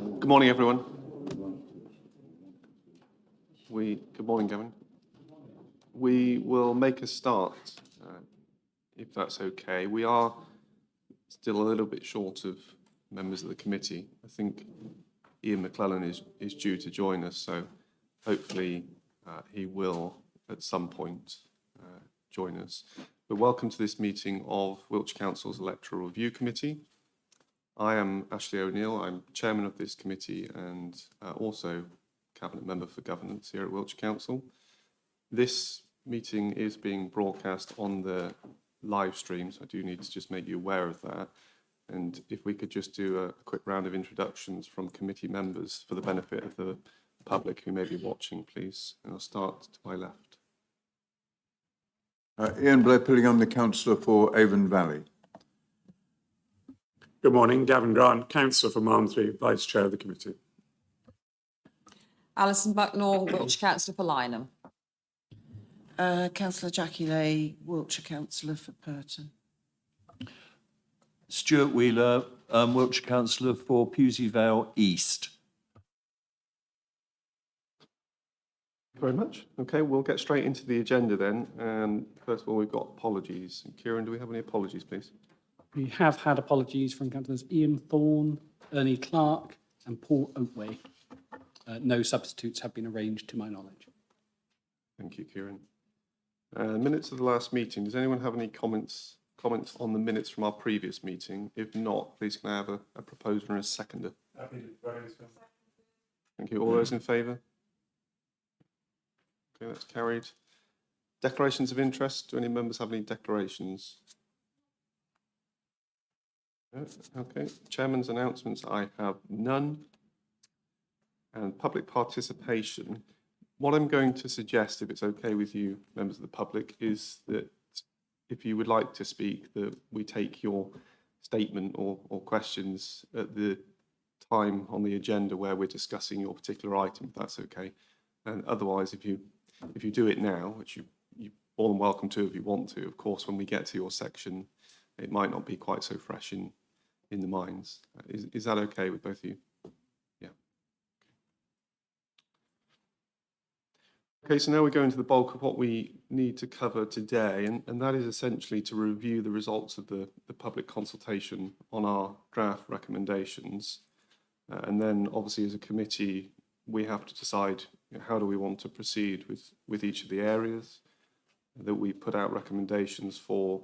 Good morning, everyone. Good morning, Gavin. We will make a start, if that's okay. We are still a little bit short of members of the committee. I think Ian McClellan is due to join us, so hopefully he will at some point join us. But welcome to this meeting of Wiltshire Council's Electoral Review Committee. I am Ashley O'Neill. I'm chairman of this committee and also cabinet member for governance here at Wiltshire Council. This meeting is being broadcast on the live stream, so I do need to just make you aware of that. And if we could just do a quick round of introductions from committee members for the benefit of the public who may be watching, please. And I'll start to my left. Ian Blair-Pilling, I'm the councillor for Avon Valley. Good morning, Gavin Grant, councillor for Malmesbury, vice chair of the committee. Alison Bucknall, Wiltshire Councillor for Lyneham. Councillor Jackie Lay, Wiltshire Councillor for Purton. Stuart Wheeler, Wiltshire Councillor for Pewsey Vale East. Thank you very much. Okay, we'll get straight into the agenda then. And first of all, we've got apologies. Kieran, do we have any apologies, please? We have had apologies from councillors Ian Thorne, Ernie Clark and Paul Oatway. No substitutes have been arranged to my knowledge. Thank you, Kieran. Minutes of the last meeting. Does anyone have any comments on the minutes from our previous meeting? If not, please can I have a proposer and a seconder? Thank you. All those in favour? Okay, that's carried. Declarations of interest. Do any members have any declarations? Okay. Chairman's announcements. I have none. And public participation. What I'm going to suggest, if it's okay with you, members of the public, is that if you would like to speak, that we take your statement or questions at the time on the agenda where we're discussing your particular item, if that's okay. And otherwise, if you do it now, which you're more than welcome to if you want to, of course, when we get to your section, it might not be quite so fresh in the minds. Is that okay with both of you? Yeah. Okay, so now we go into the bulk of what we need to cover today, and that is essentially to review the results of the public consultation on our draft recommendations. And then obviously as a committee, we have to decide how do we want to proceed with each of the areas that we put out recommendations for.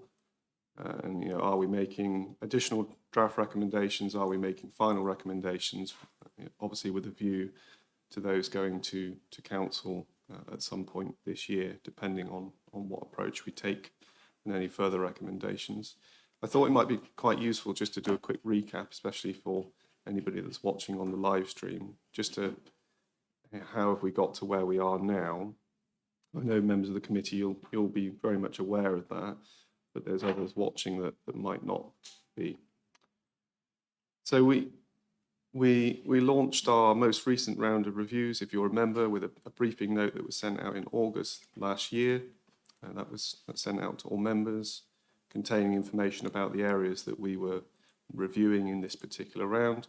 And are we making additional draft recommendations? Are we making final recommendations? Obviously with a view to those going to council at some point this year, depending on what approach we take and any further recommendations. I thought it might be quite useful just to do a quick recap, especially for anybody that's watching on the live stream, just to how have we got to where we are now. I know members of the committee, you'll be very much aware of that, but there's others watching that might not be. So we launched our most recent round of reviews, if you'll remember, with a briefing note that was sent out in August last year. And that's sent out to all members, containing information about the areas that we were reviewing in this particular round.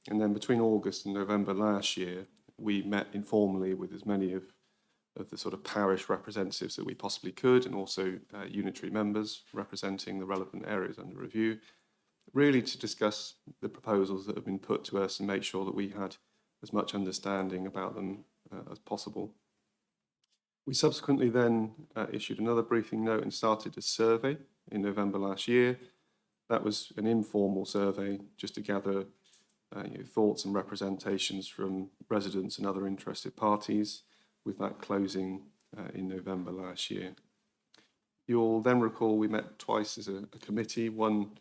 And then between August and November last year, we met informally with as many of the sort of parish representatives that we possibly could, and also unitary members representing the relevant areas under review, really to discuss the proposals that have been put to us and make sure that we had as much understanding about them as possible. We subsequently then issued another briefing note and started a survey in November last year. That was an informal survey just to gather thoughts and representations from residents and other interested parties, with that closing in November last year. You'll then recall we met twice as a committee, one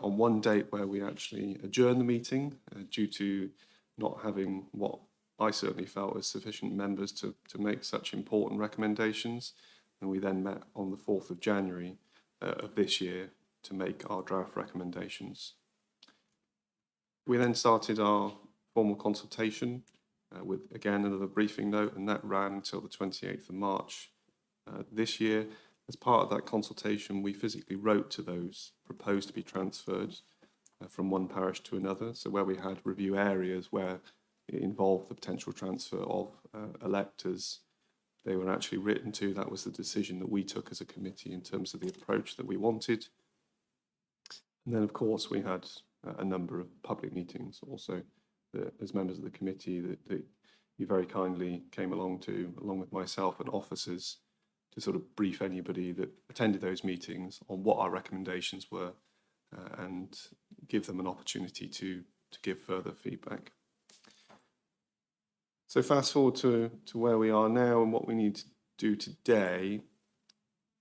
on one date where we actually adjourned the meeting due to not having what I certainly felt was sufficient members to make such important recommendations. And we then met on the 4th of January of this year to make our draft recommendations. We then started our formal consultation with, again, another briefing note, and that ran until the 28th of March this year. As part of that consultation, we physically wrote to those proposed to be transferred from one parish to another. So where we had review areas where it involved the potential transfer of electors, they were actually written to. That was the decision that we took as a committee in terms of the approach that we wanted. And then, of course, we had a number of public meetings also as members of the committee that you very kindly came along to, along with myself and officers, to sort of brief anybody that attended those meetings on what our recommendations were and give them an opportunity to give further feedback. So fast forward to where we are now and what we need to do today.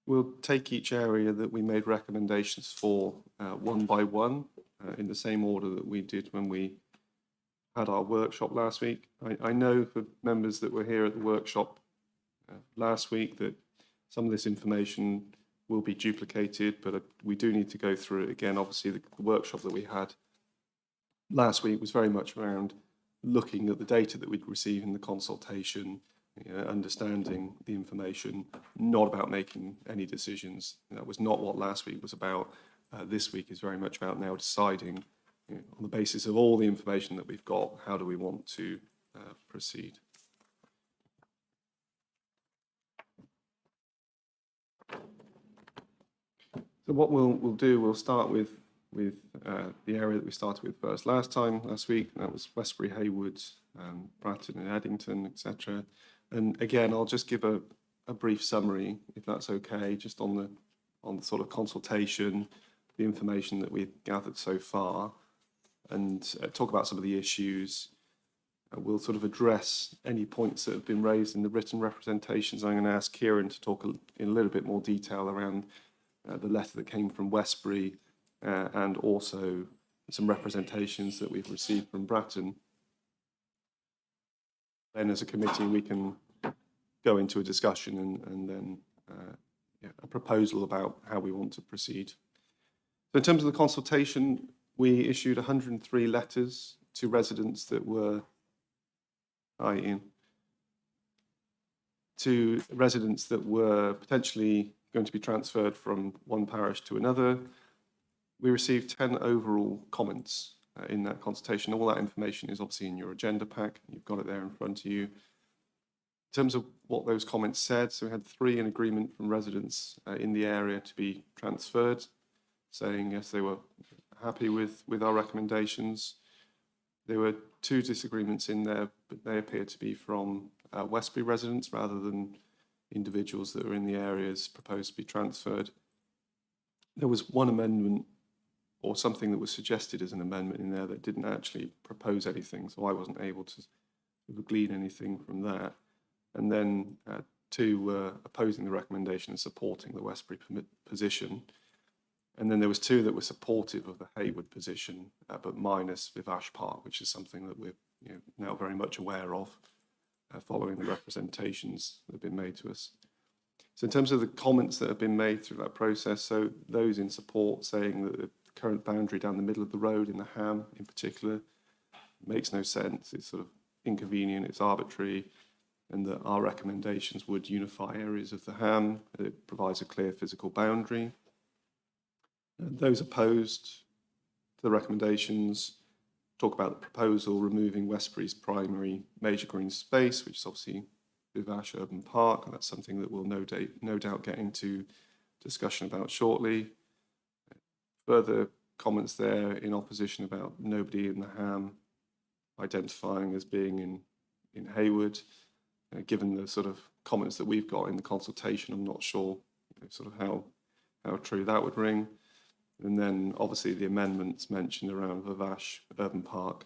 We'll take each area that we made recommendations for one by one in the same order that we did when we had our workshop last week. I know for members that were here at the workshop last week that some of this information will be duplicated, but we do need to go through it again. Obviously, the workshop that we had last week was very much around looking at the data that we'd received in the consultation, understanding the information, not about making any decisions. That was not what last week was about. This week is very much about now deciding, on the basis of all the information that we've got, how do we want to proceed. So what we'll do, we'll start with the area that we started with first last week. That was Westbury, Haywood, Bratton and Addington, etc. And again, I'll just give a brief summary, if that's okay, just on the sort of consultation, the information that we've gathered so far, and talk about some of the issues. We'll sort of address any points that have been raised in the written representations. I'm going to ask Kieran to talk in a little bit more detail around the letter that came from Westbury and also some representations that we've received from Bratton. Then as a committee, we can go into a discussion and then a proposal about how we want to proceed. So in terms of the consultation, we issued 103 letters to residents that were, to residents that were potentially going to be transferred from one parish to another. We received 10 overall comments in that consultation. All that information is obviously in your agenda pack. You've got it there in front of you. In terms of what those comments said, so we had 3 in agreement from residents in the area to be transferred, saying yes, they were happy with our recommendations. There were 2 disagreements in there, but they appeared to be from Westbury residents rather than individuals that were in the areas proposed to be transferred. There was 1 amendment or something that was suggested as an amendment in there that didn't actually propose anything, so I wasn't able to glean anything from that. And then 2 were opposing the recommendation and supporting the Westbury position. And then there was 2 that were supportive of the Haywood position, but minus Vivash Park, which is something that we're now very much aware of following the representations that have been made to us. So in terms of the comments that have been made through that process, so those in support saying that the current boundary down the middle of the road in the Ham in particular makes no sense, it's sort of inconvenient, it's arbitrary, and that our recommendations would unify areas of the Ham. It provides a clear physical boundary. Those opposed to the recommendations talk about the proposal removing Westbury's primary major green space, which is obviously Vivash Urban Park, and that's something that we'll no doubt get into discussion about shortly. Further comments there in opposition about nobody in the Ham identifying as being in Haywood. Given the sort of comments that we've got in the consultation, I'm not sure sort of how true that would ring. And then obviously the amendments mentioned around Vivash Urban Park,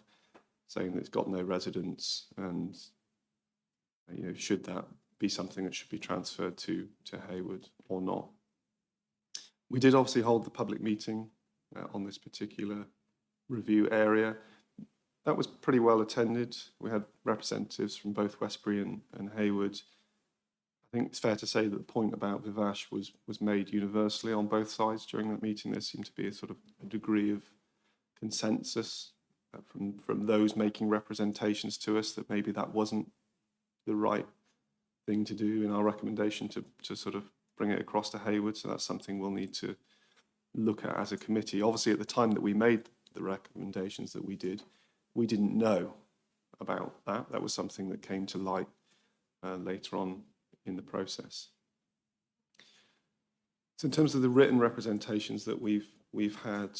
saying that it's got no residents, and should that be something that should be transferred to Haywood or not. We did obviously hold the public meeting on this particular review area. That was pretty well attended. We had representatives from both Westbury and Haywood. I think it's fair to say that the point about Vivash was made universally on both sides during that meeting. There seemed to be a sort of a degree of consensus from those making representations to us that maybe that wasn't the right thing to do in our recommendation to sort of bring it across to Haywood. So that's something we'll need to look at as a committee. Obviously, at the time that we made the recommendations that we did. We didn't know about that. That was something that came to light later on in the process. So in terms of the written representations that we've had,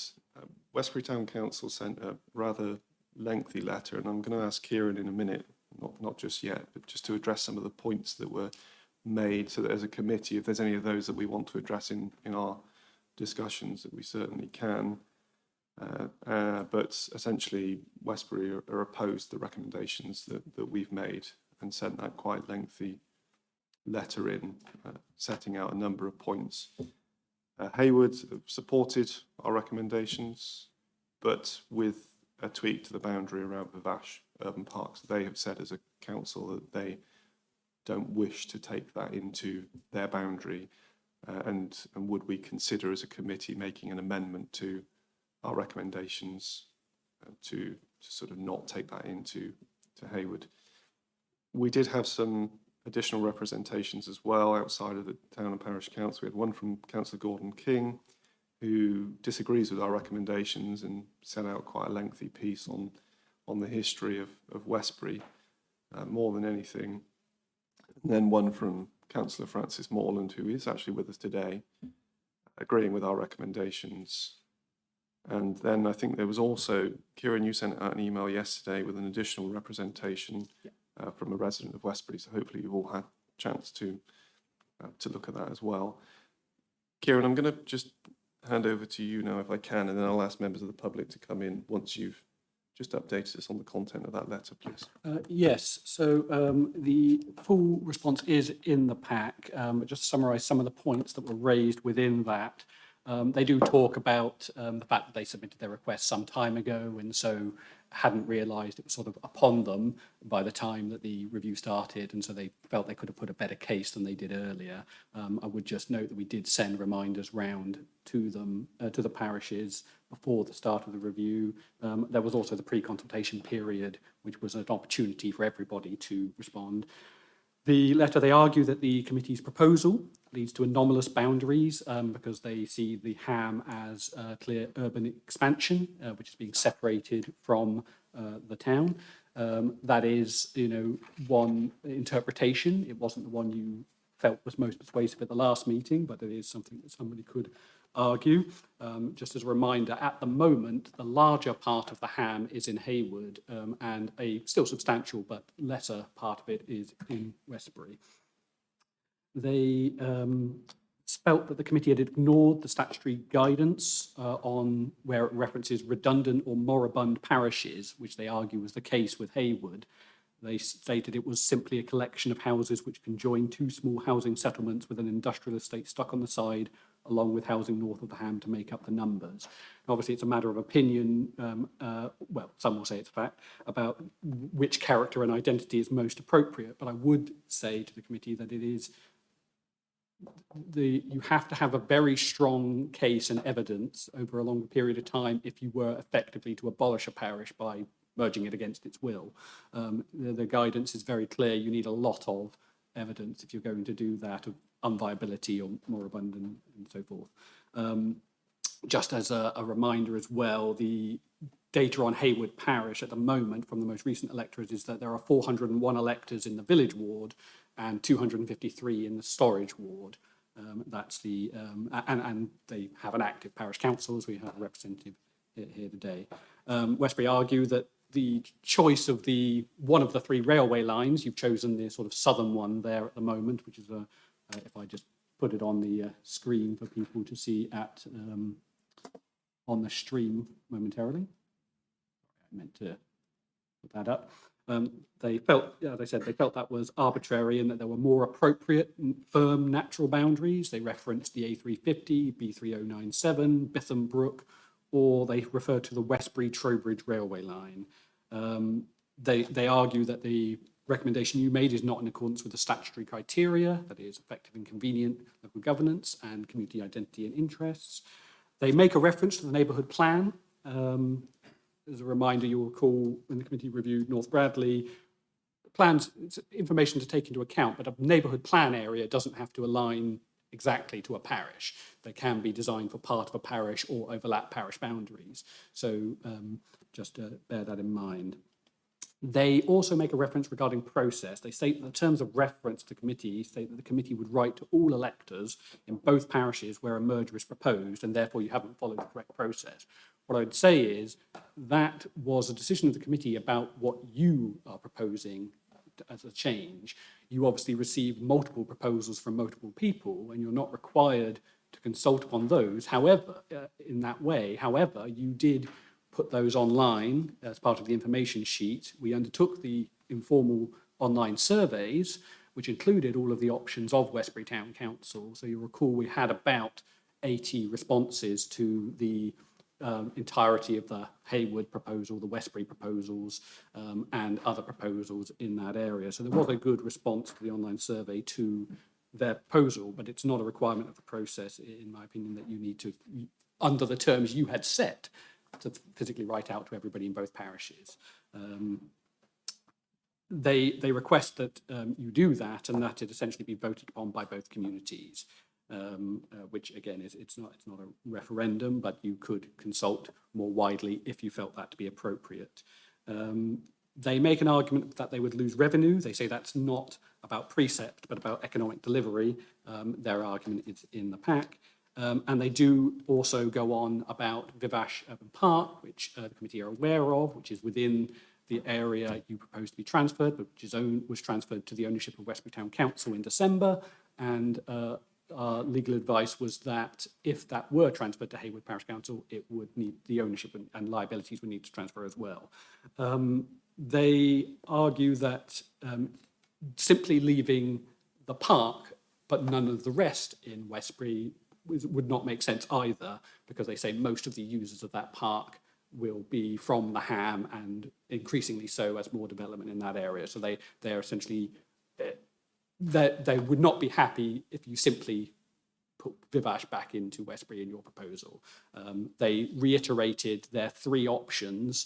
Westbury Town Council sent a rather lengthy letter, and I'm going to ask Kieran in a minute, not just yet, but just to address some of the points that were made, so that as a committee, if there's any of those that we want to address in our discussions, that we certainly can. But essentially, Westbury are opposed to the recommendations that we've made, and sent that quite lengthy letter in, setting out a number of points. Hayward supported our recommendations, but with a tweak to the boundary around Vivash Urban Parks. They have said as a council that they don't wish to take that into their boundary, and would we consider as a committee making an amendment to our recommendations to sort of not take that into Hayward. We did have some additional representations as well outside of the town and parish council. We had one from Councillor Gordon King, who disagrees with our recommendations and sent out quite a lengthy piece on the history of Westbury, more than anything. And then one from Councillor Francis Morland, who is actually with us today, agreeing with our recommendations. And then I think there was also, Kieran, you sent out an email yesterday with an additional representation from a resident of Westbury, so hopefully you've all had a chance to look at that as well. Kieran, I'm going to just hand over to you now if I can, and then I'll ask members of the public to come in once you've just updated us on the content of that letter, please. Yes, so the full response is in the pack, but just to summarise some of the points that were raised within that. They do talk about the fact that they submitted their request some time ago, and so hadn't realised it was sort of upon them by the time that the review started, and so they felt they could have put a better case than they did earlier. I would just note that we did send reminders round to them, to the parishes, before the start of the review. There was also the pre-consultation period, which was an opportunity for everybody to respond. The letter, they argue that the committee's proposal leads to anomalous boundaries because they see the ham as a clear urban expansion, which is being separated from the town. That is, one interpretation. It wasn't the one you felt was most persuasive at the last meeting, but it is something that somebody could argue. Just as a reminder, at the moment, the larger part of the ham is in Hayward, and a still substantial but lesser part of it is in Westbury. They felt that the committee had ignored the statutory guidance on where it references redundant or moribund parishes, which they argue was the case with Hayward. They stated it was simply a collection of houses which can join two small housing settlements with an industrial estate stuck on the side, along with housing north of the ham to make up the numbers. Obviously, it's a matter of opinion, well, some will say it's a fact, about which character and identity is most appropriate, but I would say to the committee that it is you have to have a very strong case and evidence over a longer period of time if you were effectively to abolish a parish by merging it against its will. The guidance is very clear. You need a lot of evidence if you're going to do that, of unviability or moribund and so forth. Just as a reminder as well, the data on Hayward Parish at the moment from the most recent electorate is that there are 401 electors in the village ward and 253 in the storage ward. That's the, and they have an active parish council, as we have a representative here today. Westbury argue that the choice of one of the three railway lines, you've chosen the sort of southern one there at the moment, which is if I just put it on the screen for people to see on the stream momentarily. I meant to put that up. They felt, as I said, they felt that was arbitrary and that there were more appropriate firm natural boundaries. They referenced the A350, B3097, Bitham Brook, or they refer to the Westbury-Trowbridge railway line. They argue that the recommendation you made is not in accordance with the statutory criteria, that is effective and convenient local governance and community identity and interests. They make a reference to the neighbourhood plan. As a reminder, you'll recall when the committee reviewed North Bradley, plans, it's information to take into account, but a neighbourhood plan area doesn't have to align exactly to a parish. They can be designed for part of a parish or overlap parish boundaries. So just bear that in mind. They also make a reference regarding process. They state that the terms of reference to the committee state that the committee would write to all electors in both parishes where a merger is proposed, and therefore you haven't followed the correct process. What I would say is that was a decision of the committee about what you are proposing as a change. You obviously received multiple proposals from multiple people, and you're not required to consult upon those. However, in that way, however, you did put those online as part of the information sheet. We undertook the informal online surveys, which included all of the options of Westbury Town Council. So you recall we had about 80 responses to the entirety of the Hayward proposal, the Westbury proposals, and other proposals in that area. So there was a good response to the online survey to their proposal, but it's not a requirement of the process, in my opinion, that you need to, under the terms you had set, to physically write out to everybody in both parishes. They request that you do that, and that it essentially be voted upon by both communities, which again it's not a referendum, but you could consult more widely if you felt that to be appropriate. They make an argument that they would lose revenue. They say that's not about precept, but about economic delivery. Their argument is in the pack. And they do also go on about Vivash Urban Park, which the committee are aware of, which is within the area you propose to be transferred, but which was transferred to the ownership of Westbury Town Council in December. And our legal advice was that if that were transferred to Hayward Parish Council, it would need the ownership and liabilities would need to transfer as well. They argue that simply leaving the park, but none of the rest in Westbury would not make sense either, because they say most of the users of that park will be from the Ham, and increasingly so as more development in that area. So they're essentially, they would not be happy if you simply put Vivash back into Westbury in your proposal. They reiterated their three options,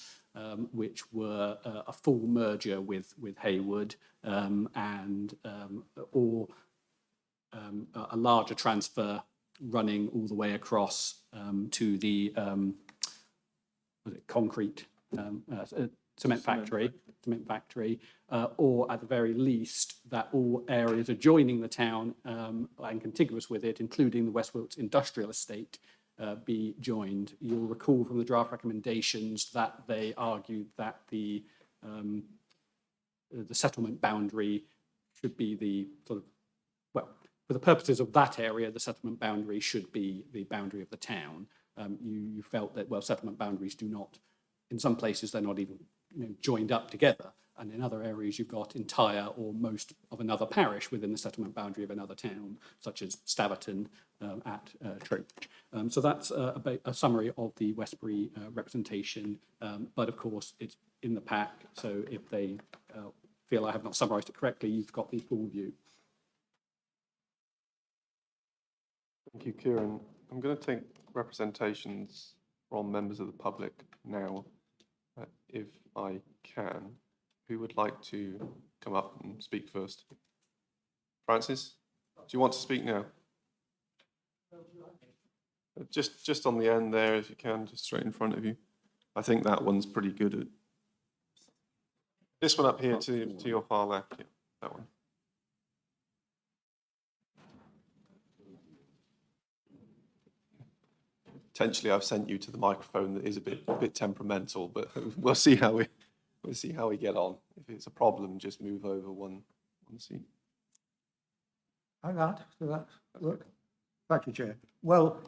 which were a full merger with Hayward, or a larger transfer running all the way across to the concrete cement factory, or at the very least that all areas adjoining the town and contiguous with it, including the West Wilts Industrial Estate, be joined. You'll recall from the draft recommendations that they argued that the settlement boundary should be the sort of, well, for the purposes of that area, the settlement boundary should be the boundary of the town. You felt that, well, settlement boundaries do not, in some places, they're not even joined up together. And in other areas, you've got entire or most of another parish within the settlement boundary of another town, such as Staverton at Trowbridge. So that's a summary of the Westbury representation. But of course, it's in the pack. So if they feel I have not summarised it correctly, you've got the full view. Thank you, Kieran. I'm going to take representations from members of the public now, if I can. Who would like to come up and speak first? Francis, do you want to speak now? Just on the end there, if you can, just straight in front of you. I think that one's pretty good. This one up here to your far left, yeah, that one. Potentially, I've sent you to the microphone that is a bit temperamental, but we'll see how we get on. If it's a problem, just move over one seat. Like that? Does that work? Thank you, Chair. Well,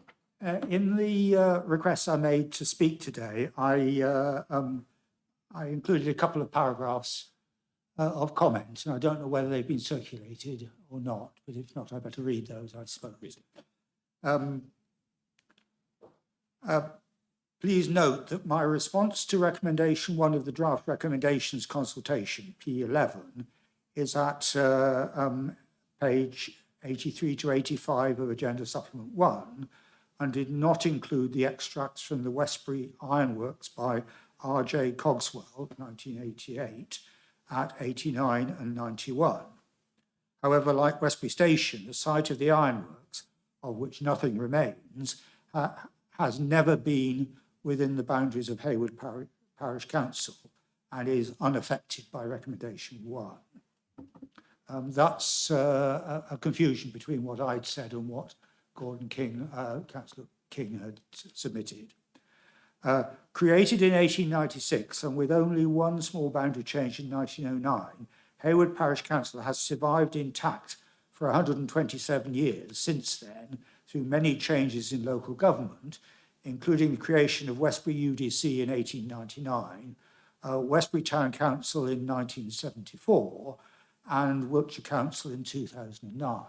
in the requests I made to speak today, I included a couple of paragraphs of comment, and I don't know whether they've been circulated or not, but if not, I better read those, I suppose. Please note that my response to recommendation 1 of the draft recommendations consultation, P11, is at page 83 to 85 of Agenda Supplement 1, and did not include the extracts from the Westbury Ironworks by R.J. Cogswell, 1988, at 89 and 91. However, like Westbury Station, the site of the ironworks, of which nothing remains, has never been within the boundaries of Hayward Parish Council and is unaffected by recommendation 1. That's a confusion between what I'd said and what Gordon King, Councillor King had submitted. Created in 1896 and with only one small boundary change in 1909, Hayward Parish Council has survived intact for 127 years since then through many changes in local government, including the creation of Westbury UDC in 1899, Westbury Town Council in 1974, and Wiltshire Council in 2009.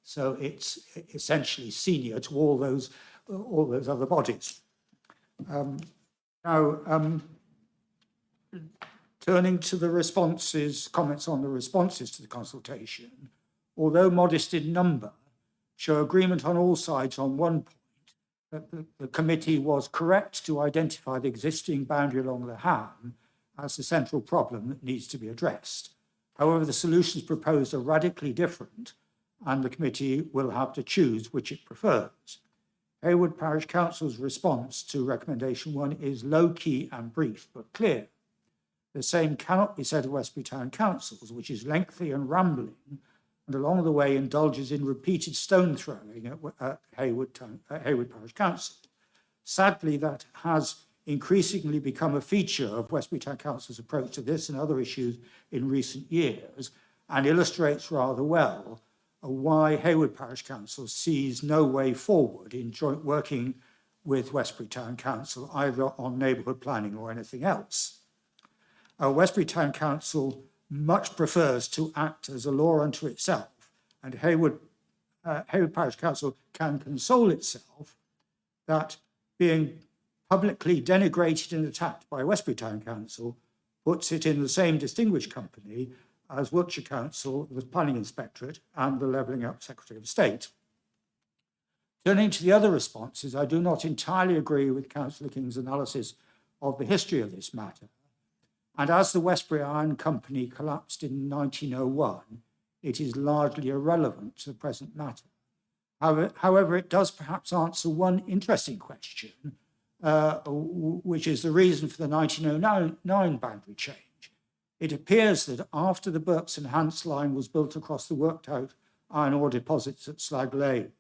So it's essentially senior to all those other bodies. Turning to the responses, comments on the responses to the consultation, although modest in number, show agreement on all sides on one point, that the committee was correct to identify the existing boundary along the Ham as the central problem that needs to be addressed. However, the solutions proposed are radically different, and the committee will have to choose which it prefers. Hayward Parish Council's response to recommendation 1 is low-key and brief, but clear. The same cannot be said of Westbury Town Council's, which is lengthy and rambling, and along the way indulges in repeated stone throwing at Hayward Parish Council. Sadly, that has increasingly become a feature of Westbury Town Council's approach to this and other issues in recent years, and illustrates rather well why Hayward Parish Council sees no way forward in joint working with Westbury Town Council, either on neighbourhood planning or anything else. Westbury Town Council much prefers to act as a law unto itself, and Hayward Parish Council can console itself that being publicly denigrated and attacked by Westbury Town Council puts it in the same distinguished company as Wiltshire Council, the Planning Inspectorate, and the Levelling Up Secretary of State. Turning to the other responses, I do not entirely agree with Councillor King's analysis of the history of this matter. And as the Westbury Iron Company collapsed in 1901, it is largely irrelevant to the present matter. However, it does perhaps answer one interesting question, which is the reason for the 1909 boundary change. It appears that after the Berks and Hants line was built across the worked out iron ore deposits at Slag Lane,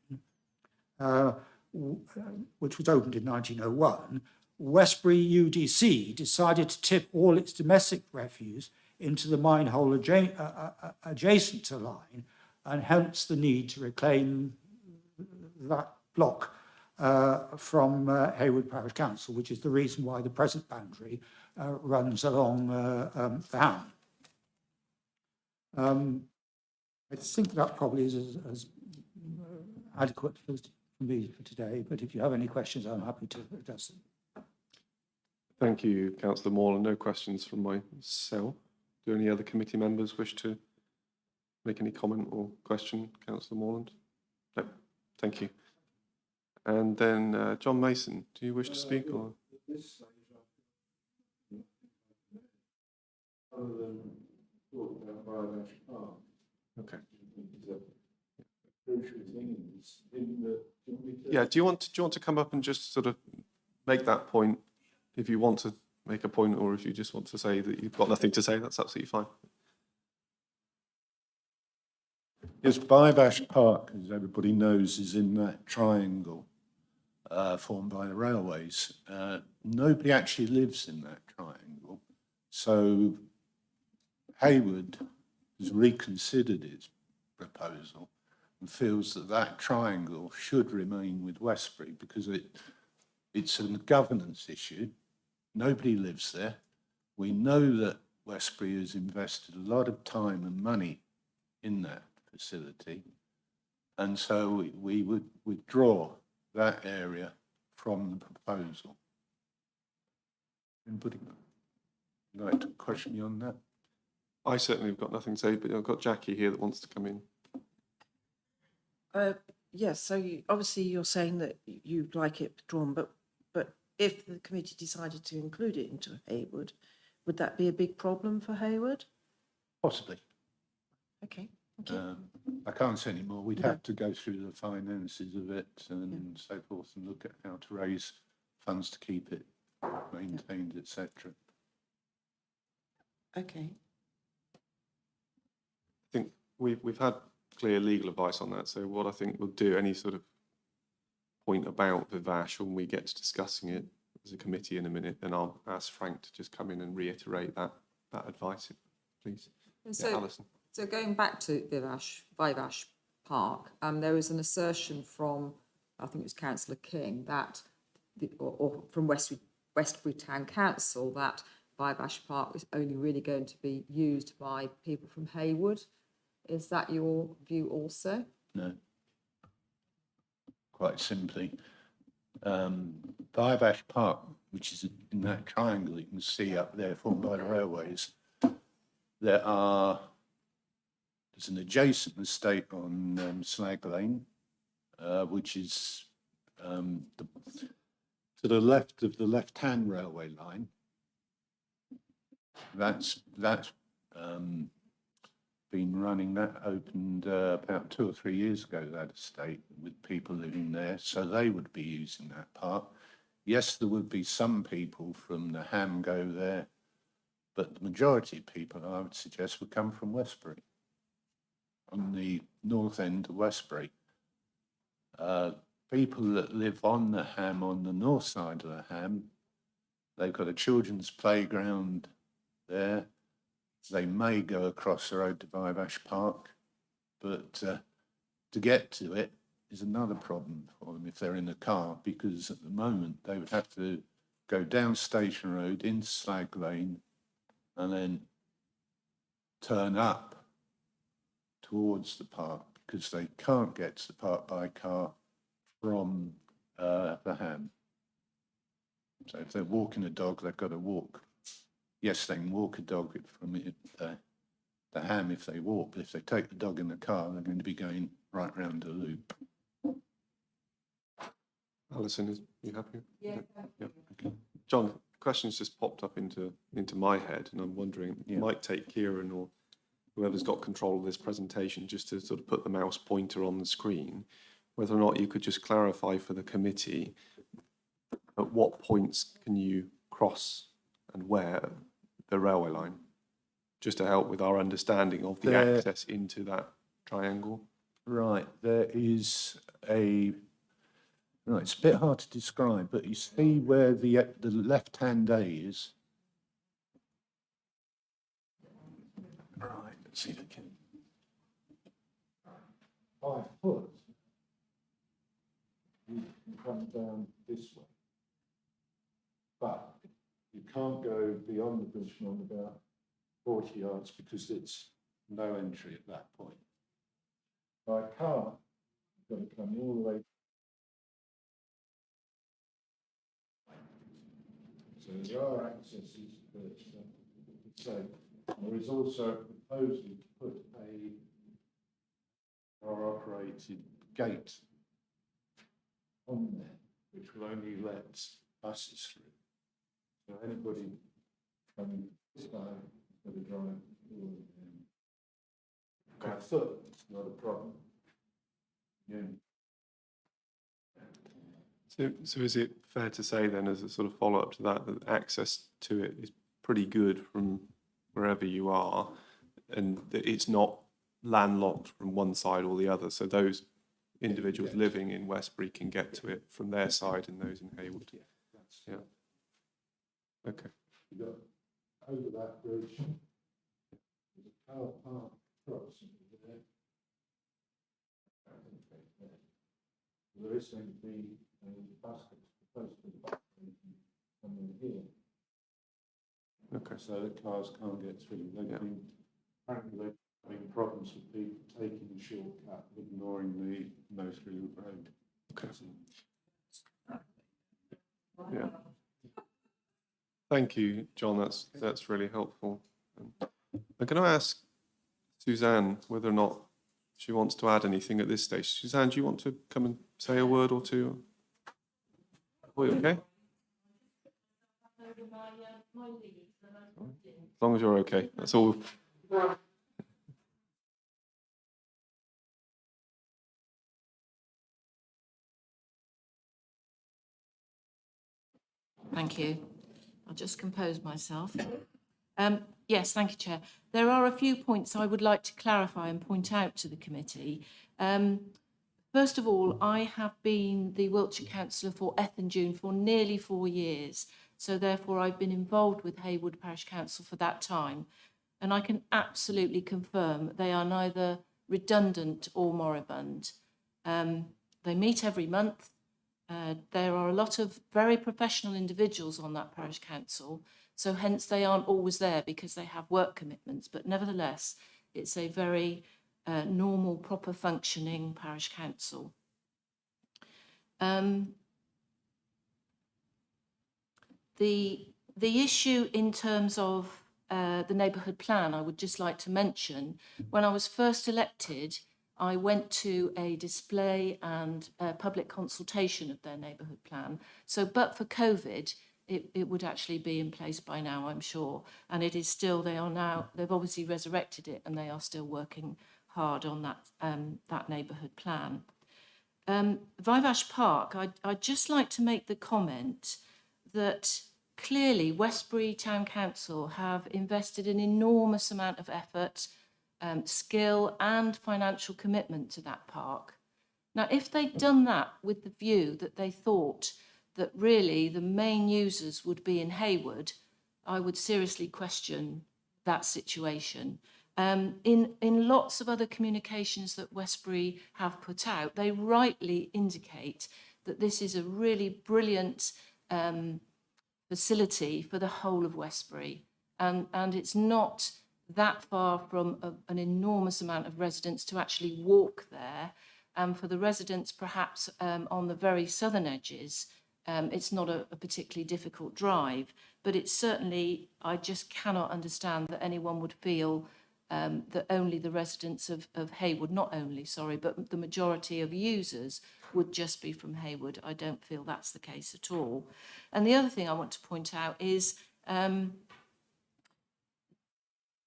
which was opened in 1901, Westbury UDC decided to tip all its domestic refuse into the mine hole adjacent to the line, and hence the need to reclaim that block from Hayward Parish Council, which is the reason why the present boundary runs along the Ham. I think that probably is as adequate for me for today, but if you have any questions, I'm happy to address them. Thank you, Councillor Morland. No questions from myself. Do any other committee members wish to make any comment or question, Councillor Morland? No, thank you. And then John Mason, do you wish to speak? Or? Okay. Yeah, do you want to come up and just sort of make that point, if you want to make a point, or if you just want to say that you've got nothing to say, that's absolutely fine. Yes, Bybash Park, as everybody knows, is in that triangle formed by the railways. Nobody actually lives in that triangle. So Hayward has reconsidered its proposal and feels that that triangle should remain with Westbury because it's a governance issue. Nobody lives there. We know that Westbury has invested a lot of time and money in that facility, and so we would withdraw that area from the proposal. Anybody like to question me on that? I certainly have got nothing to say, but I've got Jackie here that wants to come in. Yes, so obviously you're saying that you'd like it withdrawn, but if the committee decided to include it into Hayward, would that be a big problem for Hayward? Possibly. Okay, I can't say any more. We'd have to go through the finances of it and so forth and look at how to raise funds to keep it maintained, etc. Okay. I think we've had clear legal advice on that. So what I think we'll do, any sort of point about Vivash when we get to discussing it as a committee in a minute, then I'll ask Frank to just come in and reiterate that advice, please. So, Alison. so going back to Vivash Park, there was an assertion from, I think it was Councillor King, that, or from Westbury Town Council, that Vivash Park is only really going to be used by people from Haywood. Is that your view also? No. Quite simply, Vivash Park, which is in that triangle you can see up there formed by the railways, there's an adjacent estate on Slag Lane, which is to the left of the left-hand railway line. That's been running. That opened about 2 or 3 years ago, that estate, with people living there, so they would be using that park. Yes, there would be some people from the Ham go there, but the majority of people, I would suggest, would come from Westbury, on the north end of Westbury. People that live on the Ham, on the north side of the Ham, they've got a children's playground there. They may go across the road to Vivash Park, but to get to it is another problem for them if they're in a car, because at the moment they would have to go down Station Road into Slag Lane and then turn up towards the park, because they can't get to the park by car from the Ham. So if they're walking a dog, they've got to walk. Yes, they can walk a dog from the Ham if they walk, but if they take the dog in the car, they're going to be going right round the loop. Alison, are you happy? Yeah. Okay. John, questions just popped up into my head, and I'm wondering, it might take Kieran or whoever's got control of this presentation just to sort of put the mouse pointer on the screen, whether or not you could just clarify for the committee at what points can you cross and where the railway line, just to help with our understanding of the access into that triangle. Right, there is right, it's a bit hard to describe, but you see where the left-hand A is? Right, let's see if I can. 5 foot. You can come down this way. But you can't go beyond the bridge on about 40 yards because it's no entry at that point. By car, you've got to come all the way. So there are accesses, but so there is also a proposal to put a car-operated gate on there, which will only let buses through. So anybody coming this way is going to drive by foot. It's not a problem. Yeah. So is it fair to say then, as a sort of follow-up to that, that access to it is pretty good from wherever you are, and that it's not landlocked from one side or the other? So those individuals living in Westbury can get to it from their side, and those in Haywood. Yeah. Okay. You got over that bridge. There's a car park crossing there. There is going to be a basket proposed to the back coming here. Okay. So the cars can't get through. Apparently they're having problems with people taking the shortcut, ignoring the no through road. Okay. Yeah. Thank you, John. That's really helpful. I'm going to ask Suzanne whether or not she wants to add anything at this stage. Suzanne, do you want to come and say a word or two? Are you okay? As long as you're okay, that's all. Thank you. I'll just compose myself. Yes, thank you, Chair. There are a few points I would like to clarify and point out to the committee. First of all, I have been the Wiltshire Councillor for Ethandune for nearly 4 years. So therefore, I've been involved with Haywood Parish Council for that time. And I can absolutely confirm they are neither redundant or moribund. They meet every month. There are a lot of very professional individuals on that parish council, so hence they aren't always there because they have work commitments, but nevertheless, it's a very normal, proper functioning parish council. The issue in terms of the neighbourhood plan, I would just like to mention, when I was first elected, I went to a display and public consultation of their neighbourhood plan. So, but for COVID, it would actually be in place by now, I'm sure. And it is still, they've obviously resurrected it and they are still working hard on that neighbourhood plan. Vivash Park, I'd just like to make the comment that clearly Westbury Town Council have invested an enormous amount of effort, skill and financial commitment to that park. Now, if they'd done that with the view that they thought that really the main users would be in Haywood, I would seriously question that situation. In lots of other communications that Westbury have put out, they rightly indicate that this is a really brilliant facility for the whole of Westbury. And it's not that far from an enormous amount of residents to actually walk there. And for the residents perhaps on the very southern edges, it's not a particularly difficult drive, but it's certainly, I just cannot understand that anyone would feel that only the residents of Haywood, not only, sorry, but the majority of users would just be from Haywood. I don't feel that's the case at all. And the other thing I want to point out is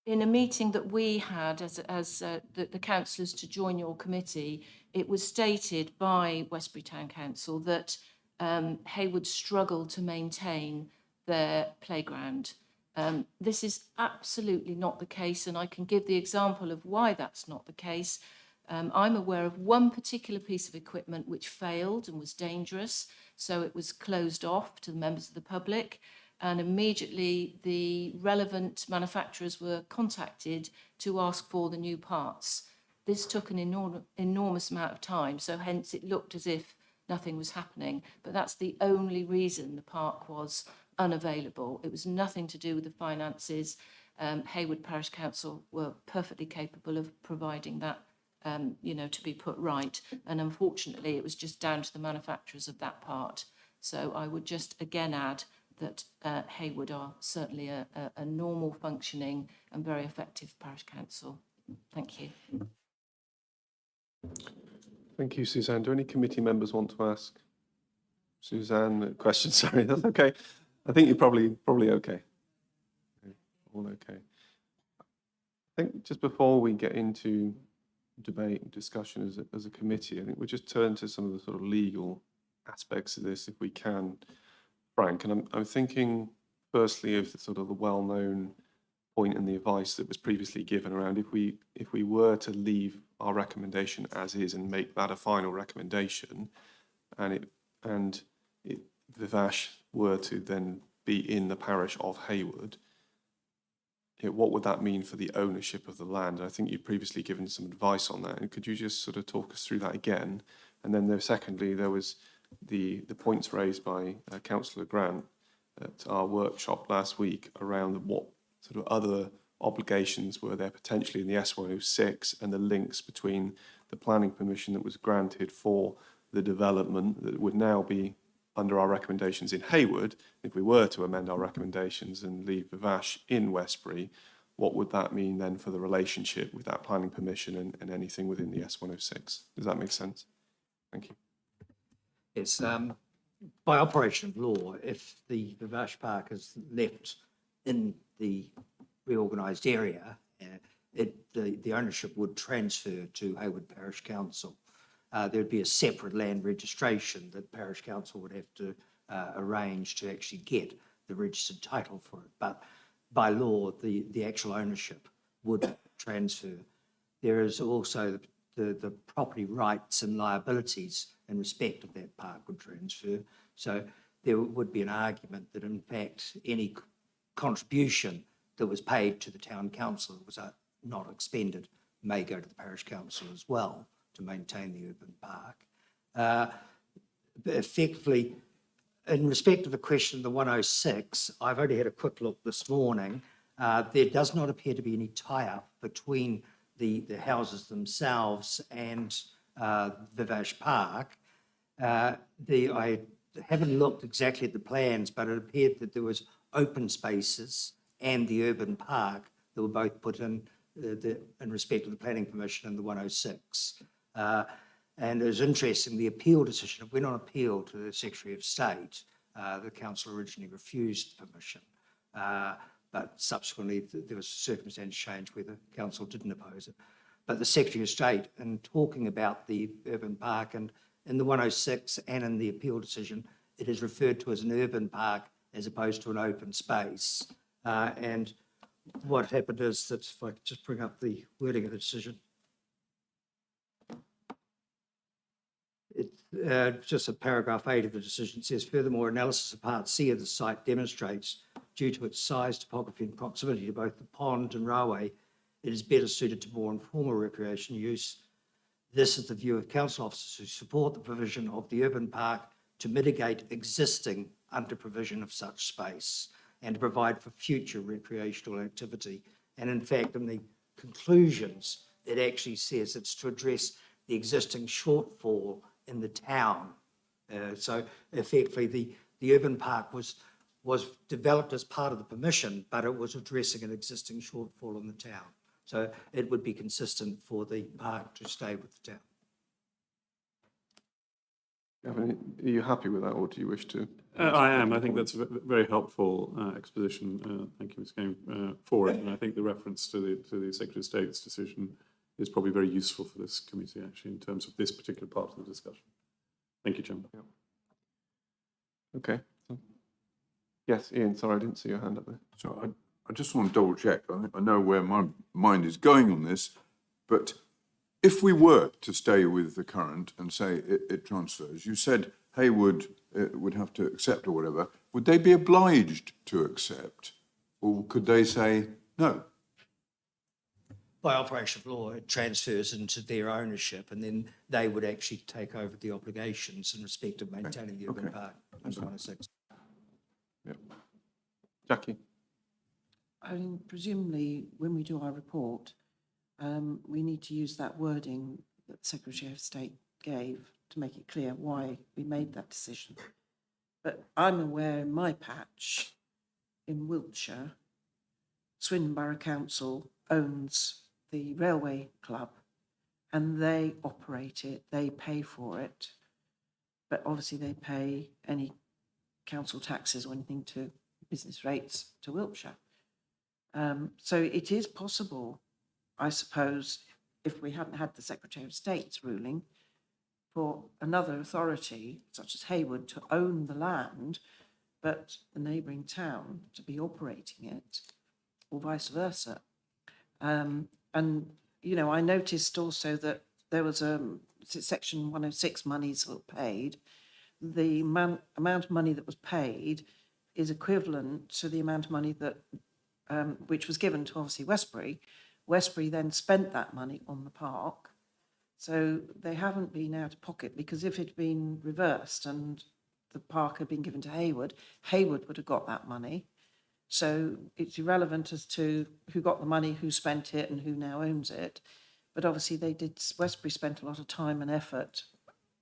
in a meeting that we had as the councillors to join your committee, it was stated by Westbury Town Council that Haywood struggled to maintain their playground. This is absolutely not the case, and I can give the example of why that's not the case. I'm aware of one particular piece of equipment which failed and was dangerous, so it was closed off to the members of the public, and immediately the relevant manufacturers were contacted to ask for the new parts. This took an enormous amount of time, so hence it looked as if nothing was happening, but that's the only reason the park was unavailable. It was nothing to do with the finances. Haywood Parish Council were perfectly capable of providing that, to be put right. And unfortunately, it was just down to the manufacturers of that part. So I would just again add that Haywood are certainly a normal functioning and very effective parish council. Thank you. Thank you, Suzanne. Do any committee members want to ask Suzanne a question? Sorry, that's okay. I think you're probably okay. All okay. I think just before we get into debate and discussion as a committee, I think we'll just turn to some of the sort of legal aspects of this if we can, Frank. And I'm thinking firstly of the sort of the well-known point in the advice that was previously given around if we were to leave our recommendation as is and make that a final recommendation, and Vivash were to then be in the parish of Haywood, what would that mean for the ownership of the land? And I think you've previously given some advice on that. And could you just sort of talk us through that again? And then secondly, there was the points raised by Councillor Grant at our workshop last week around what sort of other obligations were there potentially in the S106 and the links between the planning permission that was granted for the development that would now be under our recommendations in Haywood. If we were to amend our recommendations and leave Vivash in Westbury, what would that mean then for the relationship with that planning permission and anything within the S106? Does that make sense? Thank you. It's by operation of law, if the Vivash Park is left in the reorganised area, the ownership would transfer to Haywood Parish Council. There'd be a separate land registration that Parish Council would have to arranged to actually get the registered title for it. But by law, the actual ownership would transfer. There is also the property rights and liabilities in respect of that park would transfer. So there would be an argument that in fact any contribution that was paid to the town council that was not expended may go to the parish council as well to maintain the urban park. Effectively, in respect of the question of the 106, I've only had a quick look this morning. There does not appear to be any tie-up between the houses themselves and Vivash Park. I haven't looked exactly at the plans, but it appeared that there was open spaces and the urban park that were both put in respect of the planning permission and the 106. And it was interesting, the appeal decision, it went on appeal to the Secretary of State. The council originally refused permission, but subsequently there was a circumstance change where the council didn't oppose it. But the Secretary of State, in talking about the urban park, and in the 106 and in the appeal decision, it is referred to as an urban park as opposed to an open space. And what happened is that, if I could just bring up the wording of the decision. It's just a paragraph 8 of the decision. It says, furthermore, analysis of part C of the site demonstrates, due to its size, topography and proximity to both the pond and railway, it is better suited to more informal recreation use. This is the view of council officers who support the provision of the urban park to mitigate existing under provision of such space and to provide for future recreational activity. And in fact, in the conclusions, it actually says it's to address the existing shortfall in the town. So effectively, the urban park was developed as part of the permission, but it was addressing an existing shortfall in the town. So it would be consistent for the park to stay with the town. Are you happy with that, or do you wish to? I am. I think that's a very helpful exposition. Thank you, Ms. Game, for it. And I think the reference to the Secretary of State's decision is probably very useful for this committee, actually, in terms of this particular part of the discussion. Thank you, Chairman. Yeah. Okay. Yes, Ian, sorry, I didn't see your hand up there. So I just want to double check. I know where my mind is going on this, but if we were to stay with the current and say it transfers, you said Haywood would have to accept or whatever, would they be obliged to accept, or could they say no? By operation of law, it transfers into their ownership, and then they would actually take over the obligations in respect of maintaining the urban park under 106. Yeah. Jackie? I mean, presumably, when we do our report, we need to use that wording that the Secretary of State gave to make it clear why we made that decision. But I'm aware in my patch in Wiltshire, Swindon Borough Council owns the railway club and they operate it, they pay for it, but obviously they pay any council taxes or anything to business rates to Wiltshire. So it is possible, I suppose, if we hadn't had the Secretary of State's ruling, for another authority, such as Haywood, to own the land, but the neighbouring town to be operating it, or vice versa. And, you know, I noticed also that there was Section 106 monies were paid. The amount of money that was paid is equivalent to the amount of money that which was given to obviously Westbury. Westbury then spent that money on the park. So they haven't been out of pocket, because if it had been reversed and the park had been given to Haywood, Haywood would have got that money. So it's irrelevant as to who got the money, who spent it and who now owns it. But obviously Westbury spent a lot of time and effort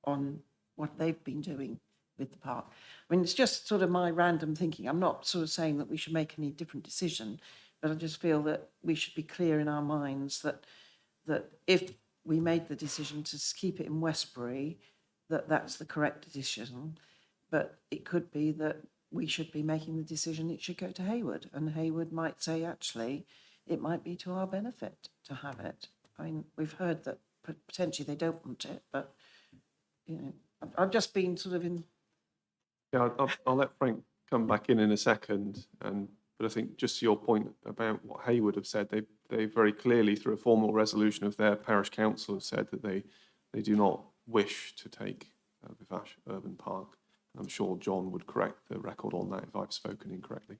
on what they've been doing with the park. I mean, it's just sort of my random thinking. I'm not sort of saying that we should make any different decision, but I just feel that we should be clear in our minds that if we made the decision to keep it in Westbury, that's the correct decision. But it could be that we should be making the decision it should go to Haywood, and Haywood might say, actually, it might be to our benefit to have it. I mean, we've heard that potentially they don't want it, but, you know, I've just been sort of in Yeah, I'll let Frank come back in a second, but I think just to your point about what Haywood have said, they very clearly, through a formal resolution of their parish council, have said that they do not wish to take Vivash Urban Park. I'm sure John would correct the record on that if I've spoken incorrectly.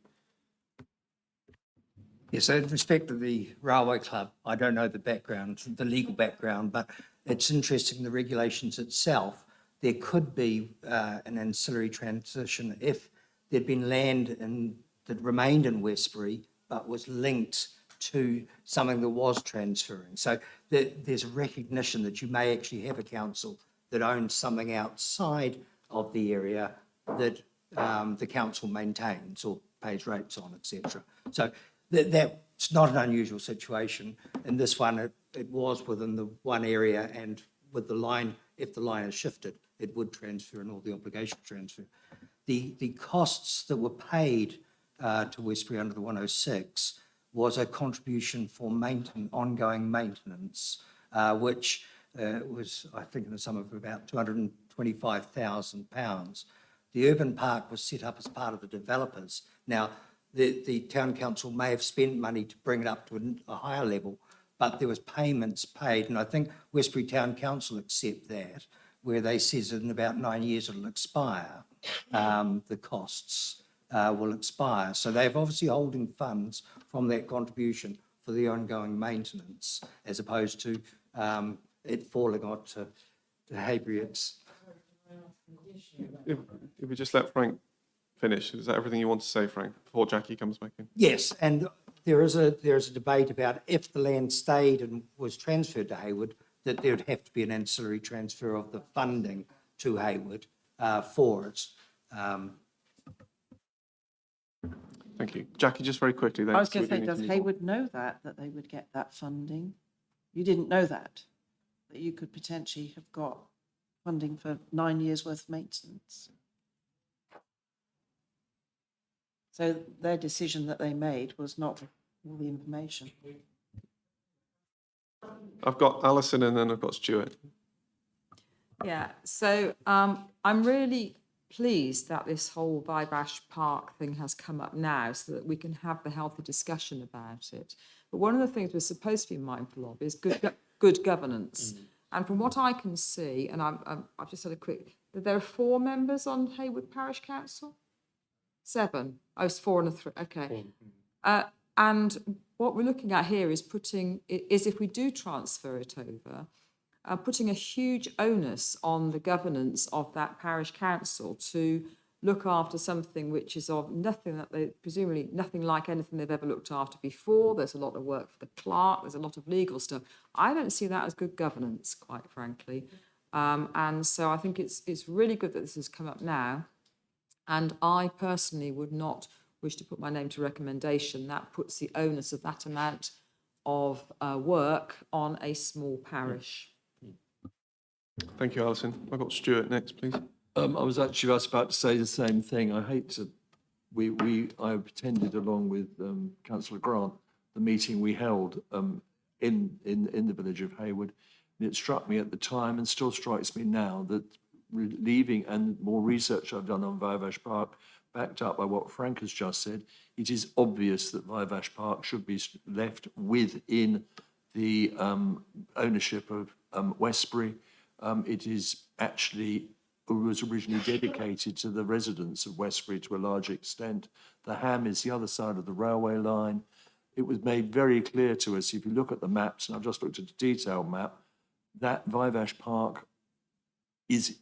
Yes, so in respect to the Railway Club, I don't know the background, the legal background, but it's interesting, the regulations itself, there could be an ancillary transition if there'd been land that remained in Westbury but was linked to something that was transferring. So there's a recognition that you may actually have a council that owns something outside of the area that the council maintains or pays rates on, etc. So that's not an unusual situation. In this one, it was within the one area, and with the line, if the line is shifted, it would transfer and all the obligations transfer. The costs that were paid to Westbury under the 106 was a contribution for ongoing maintenance, which was, I think, in the sum of about £225,000. The urban park was set up as part of the developers. Now, the town council may have spent money to bring it up to a higher level, but there was payments paid, and I think Westbury Town Council accept that, where they says in about 9 years it'll expire, the costs will expire. So they're obviously holding funds from that contribution for the ongoing maintenance, as opposed to it falling onto Haybury's. If we just let Frank finish, is that everything you want to say, Frank, before Jackie comes back in? Yes, and there is a debate about if the land stayed and was transferred to Haywood, that there would have to be an ancillary transfer of the funding to Haywood for it. Thank you. Jackie, just very quickly then. I was going we to do say, need does move on. Haywood know that they would get that funding? You didn't know that you could potentially have got funding for 9 years worth of maintenance? So their decision that they made was not all the information. I've got Alison and then I've got Stuart. Yeah, so I'm really pleased that this whole Vivash Park thing has come up now so that we can have the healthy discussion about it. But one of the things we're supposed to be mindful of is good governance. And from what I can see, and I've just had a quick, that there are 4 members on Haywood Parish Council? 7. Oh, it's 4 and a 3. Okay. And what we're looking at here is if we do transfer it over, putting a huge onus on the governance of that parish council to look after something which is of presumably nothing like anything they've ever looked after before. There's a lot of work for the clerk. There's a lot of legal stuff. I don't see that as good governance, quite frankly. And so I think it's really good that this has come up now. And I personally would not wish to put my name to recommendation. That puts the onus of that amount of work on a small parish. Thank you, Alison. I've got Stuart next, please. I was actually just about to say the same thing. I hate to, I attended along with Councillor Grant the meeting we held in the village of Haywood. And it struck me at the time, and still strikes me now, that leaving and more research I've done on Vivash Park, backed up by what Frank has just said, it is obvious that Vivash Park should be left within the ownership of Westbury. It is actually, it was originally dedicated to the residents of Westbury to a large extent. The Ham is the other side of the railway line. It was made very clear to us, if you look at the maps, and I've just looked at a detailed map, that Vivash Park is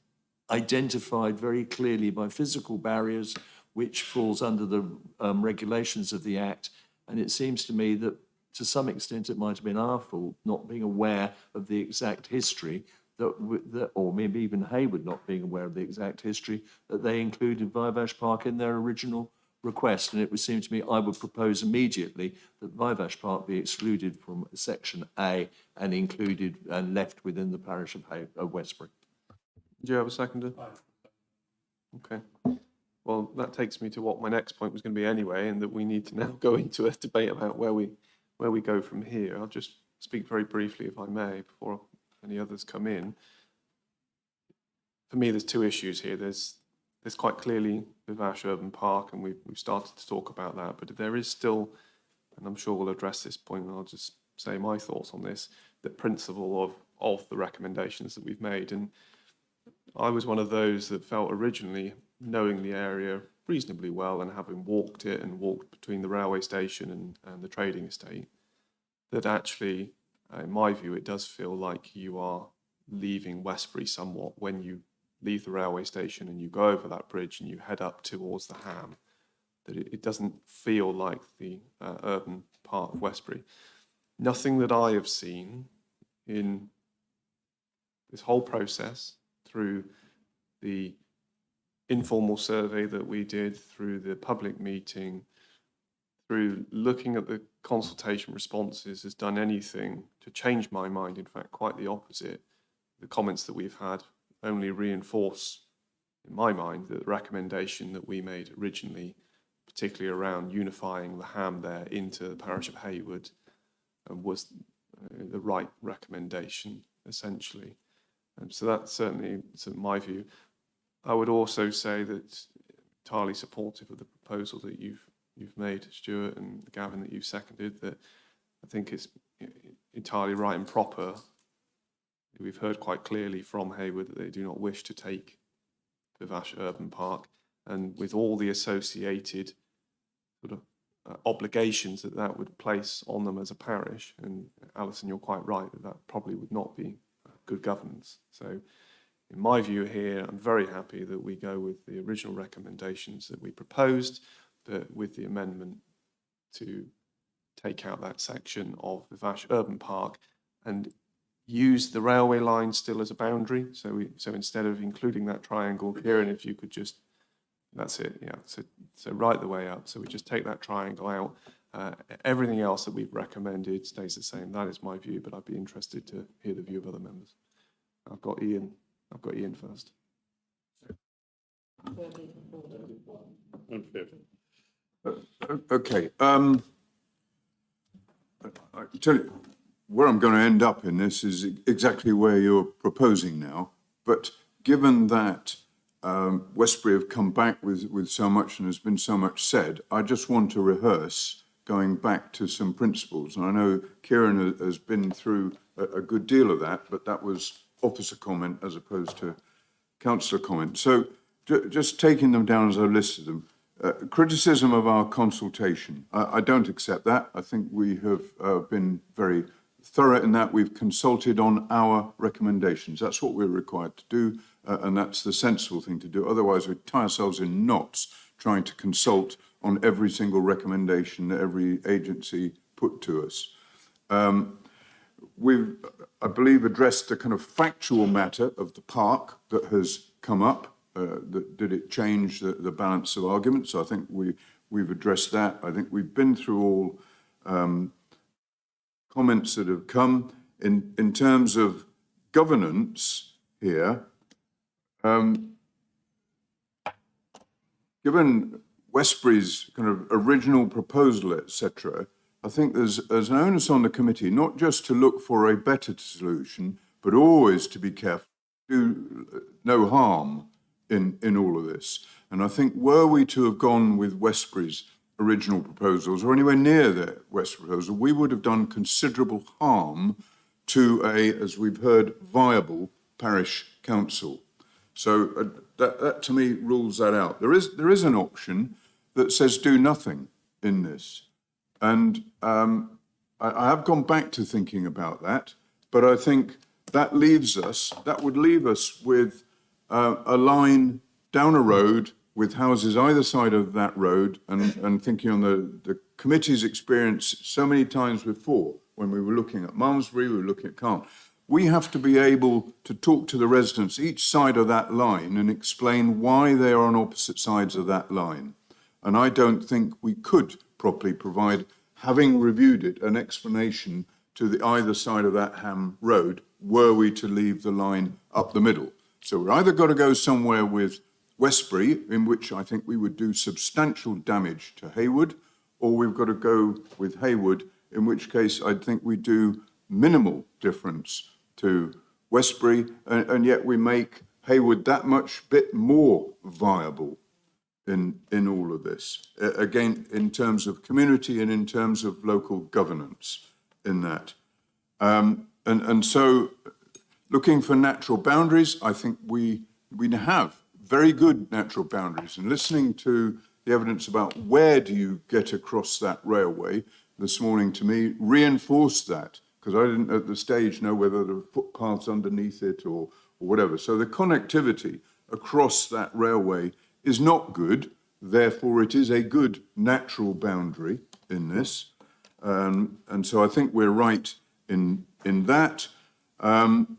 identified very clearly by physical barriers, which falls under the regulations of the Act. And it seems to me that to some extent it might have been our fault not being aware of the exact history, or maybe even Haywood not being aware of the exact history, that they included Vivash Park in their original request. And it would seem to me I would propose immediately that Vivash Park be excluded from Section A and included and left within the parish of Westbury. Do you have a seconder? Okay. Well, that takes me to what my next point was going to be anyway, and that we need to now go into a debate about where we go from here. I'll just speak very briefly, if I may, before any others come in. For me, there's 2 issues here. There's there's quite clearly Vivash Urban Park, and we've started to talk about that, but there is still, and I'm sure we'll address this point, and I'll just say my thoughts on this, the principle of the recommendations that we've made. And I was one of those that felt originally, knowing the area reasonably well and having walked it and walked between the railway station and the trading estate, that actually, in my view, it does feel like you are leaving Westbury somewhat when you leave the railway station and you go over that bridge and you head up towards the Ham, that it doesn't feel like the urban part of Westbury. Nothing that I have seen in this whole process, through the informal survey that we did, through the public meeting, through looking at the consultation responses, has done anything to change my mind. In fact, quite the opposite. The comments that we've had only reinforce, in my mind, the recommendation that we made originally, particularly around unifying the Ham there into the parish of Haywood, was the right recommendation, essentially. So that's certainly my view. I would also say that entirely supportive of the proposal that you've made, Stuart, and Gavin, that you've seconded, that I think it's entirely right and proper. We've heard quite clearly from Haywood that they do not wish to take Vivash Urban Park, and with all the associated sort of obligations that would place on them as a parish, and Alison, you're quite right that probably would not be good governance. So in my view here, I'm very happy that we go with the original recommendations that we proposed, but with the amendment to take out that section of Vivash Urban Park and use the railway line still as a boundary. So instead of including that triangle here, and if you could just, that's it, yeah. So right the way up. So we just take that triangle out. Everything else that we've recommended stays the same. That is my view, but I'd be interested to hear the view of other members. I've got Ian first. Okay. I tell you, where I'm going to end up in this is exactly where you're proposing now. But given that Westbury have come back with so much and there's been so much said, I just want to rehearse going back to some principles. And I know Kieran has been through a good deal of that, but that was officer comment as opposed to councillor comment. So just taking them down as I listed them. Criticism of our consultation. I don't accept that. I think we have been very thorough in that. We've consulted on our recommendations. That's what we're required to do, and that's the sensible thing to do. Otherwise, we tie ourselves in knots trying to consult on every single recommendation that every agency put to us. We've, I believe, addressed the kind of factual matter of the park that has come up. Did it change the balance of arguments? So I think we've addressed that. I think we've been through all comments that have come in terms of governance here. Given Westbury's kind of original proposal, etc., I think there's an onus on the committee not just to look for a better solution, but always to be careful, do no harm in all of this. And I think were we to have gone with Westbury's original proposals or anywhere near the Westbury proposal, we would have done considerable harm to as we've heard, viable parish council. So that to me rules that out. There is an option that says do nothing in this. And I have gone back to thinking about that, but I think that would leave us with a line down a road with houses either side of that road, and thinking on the committee's experience so many times before, when we were looking at Malmesbury, we were looking at Calne. We have to be able to talk to the residents each side of that line and explain why they are on opposite sides of that line. And I don't think we could properly provide, having reviewed it, an explanation to the either side of that Ham Road, were we to leave the line up the middle. So we're either got to go somewhere with Westbury, in which I think we would do substantial damage to Haywood, or we've got to go with Haywood, in which case I think we do minimal difference to Westbury, and yet we make Hayward that much bit more viable in all of this, again, in terms of community and in terms of local governance in that. And so looking for natural boundaries, I think we have very good natural boundaries, and listening to the evidence about where do you get across that railway this morning to me reinforced that, because I didn't at the stage know whether there were footpaths underneath it or whatever. So the connectivity across that railway is not good, therefore it is a good natural boundary in this. And so I think we're right in that. I'm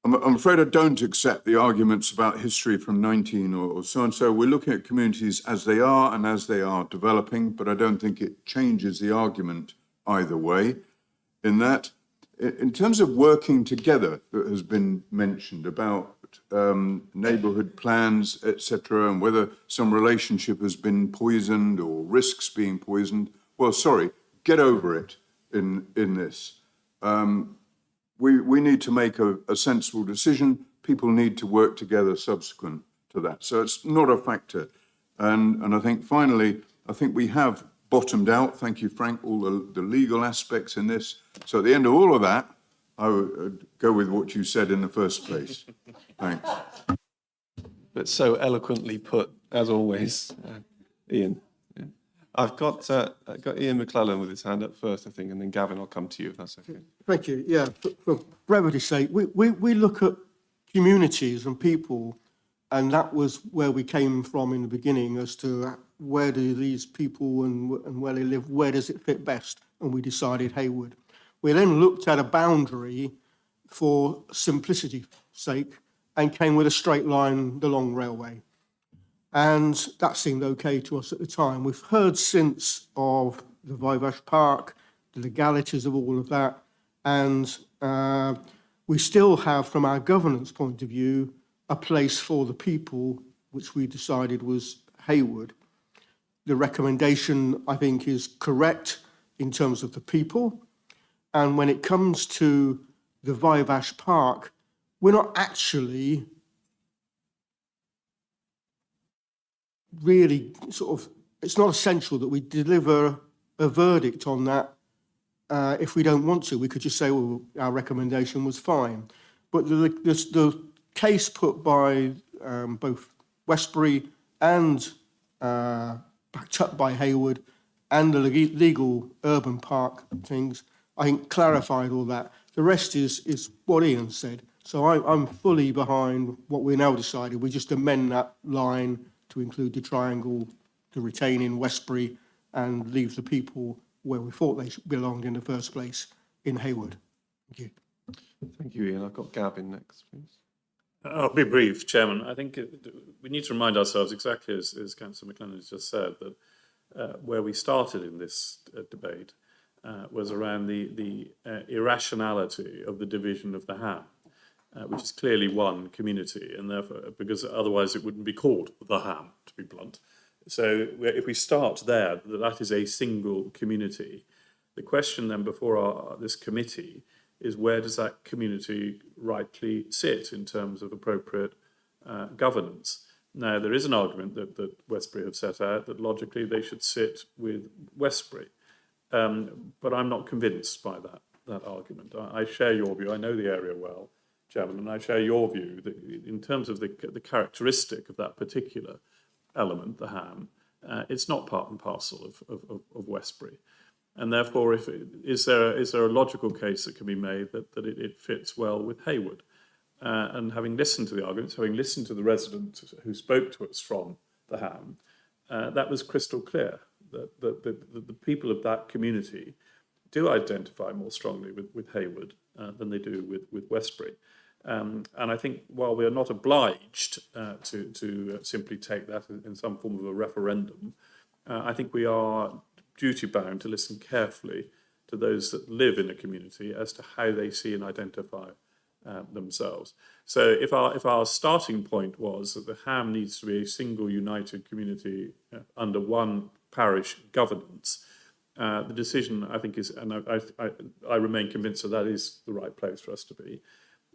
afraid I don't accept the arguments about history from 19 or so and so. We're looking at communities as they are and as they are developing, but I don't think it changes the argument either way in that. In terms of working together that has been mentioned about neighbourhood plans, etc., and whether some relationship has been poisoned or risks being poisoned, well, sorry, get over it in this. We need to make a sensible decision. People need to work together subsequent to that. So it's not a factor. And I think finally, I think we have bottomed out, thank you, Frank, all the legal aspects in this. So at the end of all of that, I would go with what you said in the first place. Thanks. But so eloquently put, as always, Ian. Yeah. I've got Ian McClellan with his hand up first, I think, and then Gavin, I'll come to you if that's okay. Thank you. Yeah, for brevity's sake, we look at communities and people, and that was where we came from in the beginning as to where do these people and where they live, where does it fit best? And we decided Hayward. We then looked at a boundary for simplicity's sake and came with a straight line, the long railway. And that seemed okay to us at the time. We've heard since of the Vivace Park, the legalities of all of that, and we still have, from our governance point of view, a place for the people, which we decided was Hayward. The recommendation, I think, is correct in terms of the people. And when it comes to the Vivace Park, we're not actually really it's not essential that we deliver a verdict on that if we don't want to. We could just say, well, our recommendation was fine. But the case put by both Westbury and backed up by Hayward and the legal urban park things, I think clarified all that. The rest is what Ian said. So I'm fully behind what we now decided. We just amend that line to include the triangle, to retain in Westbury and leave the people where we thought they belonged in the first place, in Hayward. Thank you. Thank you, Ian. I've got Gavin next, please. I'll be brief, Chairman. I think we need to remind ourselves, exactly as Councillor McLennan has just said, that where we started in this debate was around the irrationality of the division of the ham, which is clearly one community, and therefore, because otherwise it wouldn't be called the ham, to be blunt. So if we start there, that is a single community. The question then before this committee is, where does that community rightly sit in terms of appropriate governance? Now, there is an argument that Westbury have set out that logically they should sit with Westbury, but I'm not convinced by that argument. I share your view. I know the area well, Chairman, and I share your view that in terms of the characteristic of that particular element, the ham, it's not part and parcel of Westbury. And therefore, is there a logical case that can be made that it fits well with Hayward? And having listened to the arguments, having listened to the resident who spoke to us from the ham, that was crystal clear that the people of that community do identify more strongly with Hayward than they do with Westbury. And I think while we are not obliged to simply take that in some form of a referendum, I think we are duty-bound to listen carefully to those that live in a community as to how they see and identify themselves. So if our starting point was that the ham needs to be a single united community under one parish governance, the decision, I think, is, and I remain convinced that is the right place for us to be.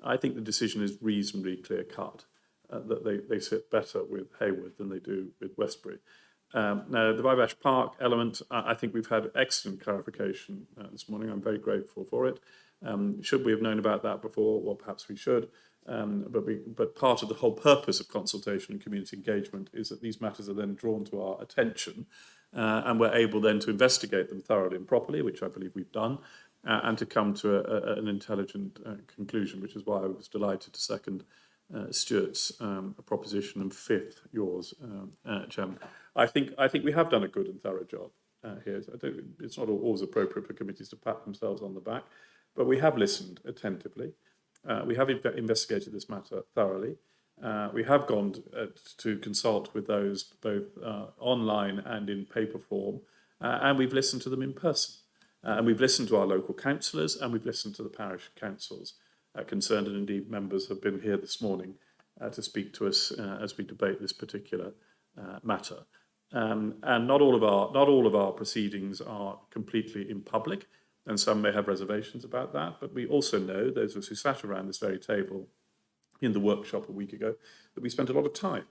I think the decision is reasonably clear-cut, that they sit better with Hayward than they do with Westbury. Now, the Vivash Park element, I think we've had excellent clarification this morning. I'm very grateful for it. Should we have known about that before? Well, perhaps we should. But part of the whole purpose of consultation and community engagement is that these matters are then drawn to our attention, and we're able then to investigate them thoroughly and properly, which I believe we've done, and to come to an intelligent conclusion, which is why I was delighted to second Stuart's proposition and fifth yours, Chairman. I think we have done a good and thorough job here. It's not always appropriate for committees to pat themselves on the back, but we have listened attentively. We have investigated this matter thoroughly. We have gone to consult with those both online and in paper form, and we've listened to them in person. And we've listened to our local councillors, and we've listened to the parish councils concerned, and indeed members have been here this morning to speak to us as we debate this particular matter. And not all of our proceedings are completely in public, and some may have reservations about that. But we also know, those of us who sat around this very table in the workshop a week ago, that we spent a lot of time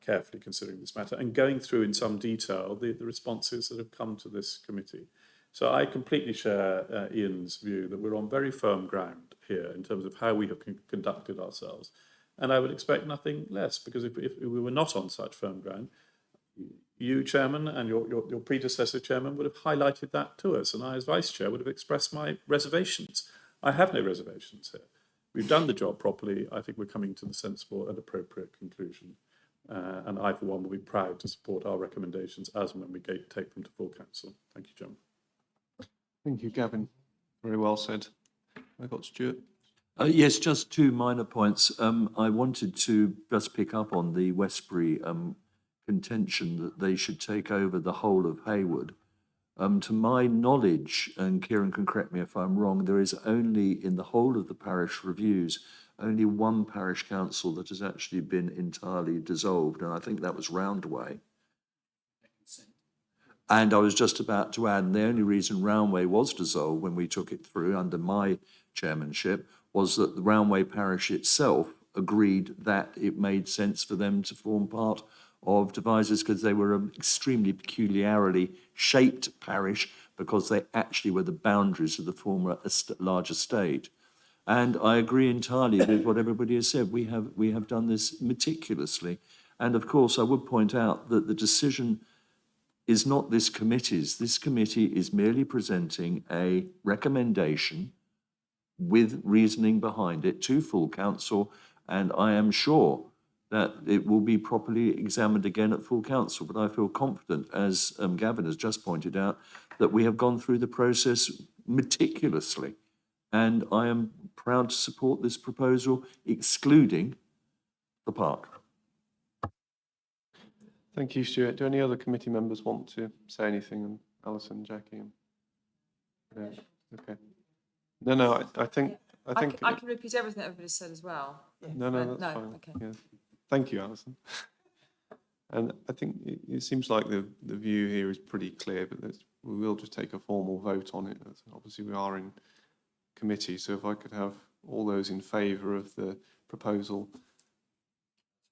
carefully considering this matter and going through in some detail the responses that have come to this committee. So I completely share Ian's view that we're on very firm ground here in terms of how we have conducted ourselves. And I would expect nothing less, because if we were not on such firm ground, you, Chairman, and your predecessor, Chairman, would have highlighted that to us, and I, as Vice Chair, would have expressed my reservations. I have no reservations here. We've done the job properly. I think we're coming to the sensible and appropriate conclusion. And I, for one, will be proud to support our recommendations as and when we take them to full council. Thank you, Chairman. Thank you, Gavin. Very well said. I got Stuart. Yes, just two minor points. I wanted to just pick up on the Westbury contention that they should take over the whole of Hayward. To my knowledge, and Kieran can correct me if I'm wrong, there is only in the whole of the parish reviews, only one parish council that has actually been entirely dissolved, and I think that was Roundway. And I was just about to add, the only reason Roundway was dissolved when we took it through under my chairmanship was that the Roundway parish itself agreed that it made sense for them to form part of Devizes because they were an extremely peculiarly shaped parish, because they actually were the boundaries of the former large estate. And I agree entirely with what everybody has said. We have done this meticulously. And of course, I would point out that the decision is not this committee's. This committee is merely presenting a recommendation with reasoning behind it to full council, and I am sure that it will be properly examined again at full council. But I feel confident, as Gavin has just pointed out, that we have gone through the process meticulously, and I am proud to support this proposal, excluding the park. Thank you, Stuart. Do any other committee members want to say anything? And Alison, Jackie? No. Okay. No, I think... I can repeat everything that everybody said as well. No, that's fine. Okay. Yeah. Thank you, Alison. And I think it seems like the view here is pretty clear, but we will just take a formal vote on it. Obviously, we are in committee, so if I could have all those in favour of the proposal,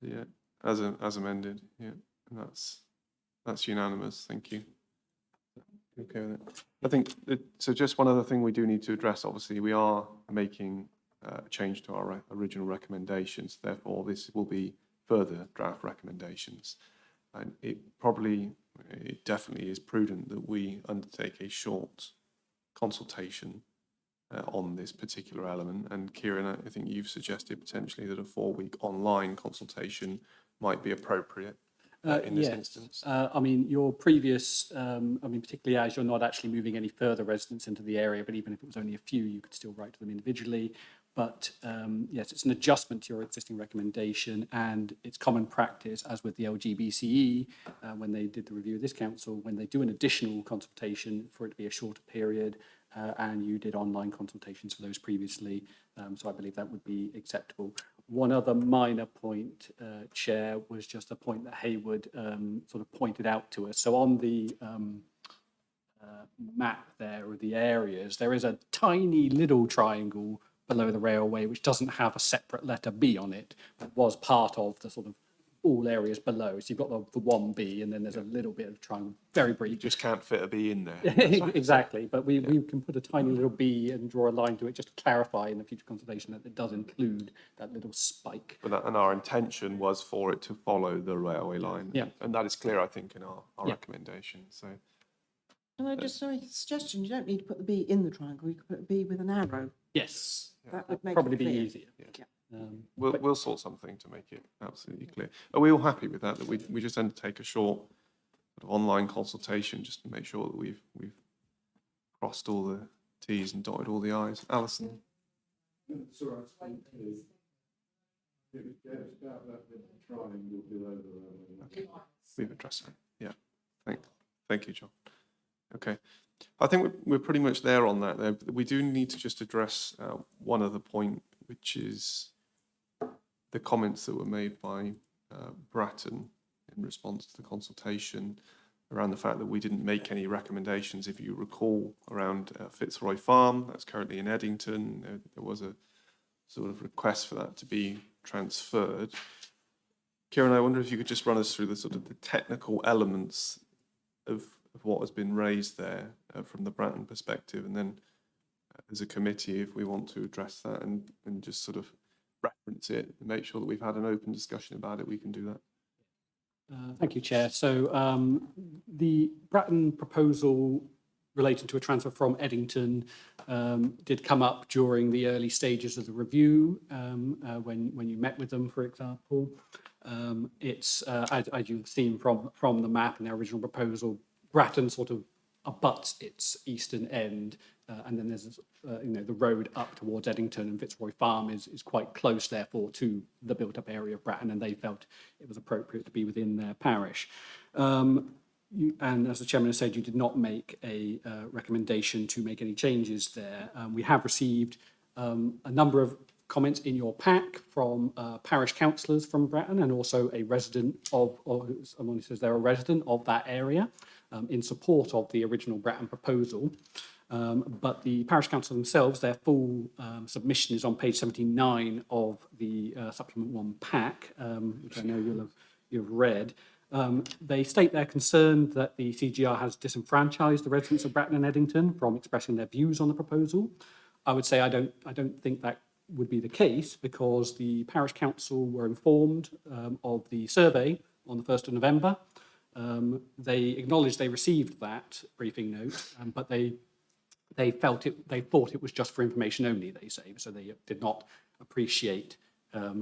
yeah, as amended, yeah, and that's unanimous. Thank you. Okay with it. I think so. Just one other thing we do need to address. Obviously, we are making a change to our original recommendations. Therefore, this will be further draft recommendations, and it definitely is prudent that we undertake a short consultation on this particular element. And Kieran, I think you've suggested potentially that a 4-week online consultation might be appropriate in this instance. I mean, your previous, particularly as you're not actually moving any further residents into the area, but even if it was only a few, you could still write to them individually. But yes, it's an adjustment to your existing recommendation, and it's common practice, as with the LGBCE, when they did the review of this council, when they do an additional consultation, for it to be a shorter period, and you did online consultations for those previously. So I believe that would be acceptable. One other minor point, Chair, was just a point that Hayward sort of pointed out to us. So on the map there of the areas, there is a tiny little triangle below the railway, which doesn't have a separate letter B on it, but was part of the sort of all areas below. So you've got the 1B, and then there's a little bit of triangle, very You brief. just can't fit a B in there. Exactly, but we can put a tiny little B and draw a line to it just to clarify in the future consultation that it does include that little spike. But and our intention was for it to follow the railway line. Yeah. And that is clear, I think, in our Yeah. recommendation. So Can I just make a suggestion? You don't need to put the B in the triangle, you could put a B with an arrow. Yes, That would make probably it be clear. easier. Yeah. we'll sort something to make it absolutely clear. Are we all happy with that? That we just undertake a short sort of online consultation just to make sure that we've crossed all the T's and dotted all the I's. Alison? We've addressed that. Yeah. Thank you, John. Okay. I think we're pretty much there on that. There, we do need to just address one other point, which is the comments that were made by Bratton in response to the consultation around the fact that we didn't make any recommendations, if you recall, around Fitzroy Farm. That's currently in Eddington. There was a sort of request for that to be transferred. Kieran, I wonder if you could just run us through the sort of the technical elements of what has been raised there from the Bratton perspective, and then as a committee, if we want to address that and just sort of reference it and make sure that we've had an open discussion about it, we can do that. Thank you, Chair. So the Bratton proposal relating to a transfer from Eddington did come up during the early stages of the review when you met with them, for example. It's, as you've seen from the map in their original proposal, Bratton sort of abuts its eastern end, and then there's the road up towards Eddington, and Fitzroy Farm is quite close, therefore, to the built-up area of Bratton, and they felt it was appropriate to be within their parish. And as the chairman has said, you did not make a recommendation to make any changes there. We have received a number of comments in your pack from parish councillors from Bratton, and also a resident or someone who says they're a resident of that area in support of the original Bratton proposal. But the parish council themselves, their full submission is on page 79 of the supplement 1 pack, which I know you'll have read. They state they're concerned that the CGR has disenfranchised the residents of Bratton and Eddington from expressing their views on the proposal. I would say I don't think that would be the case, because the parish council were informed of the survey on the 1st of November. They acknowledged they received that briefing note, but they thought it was just for information only, they say, so they did not appreciate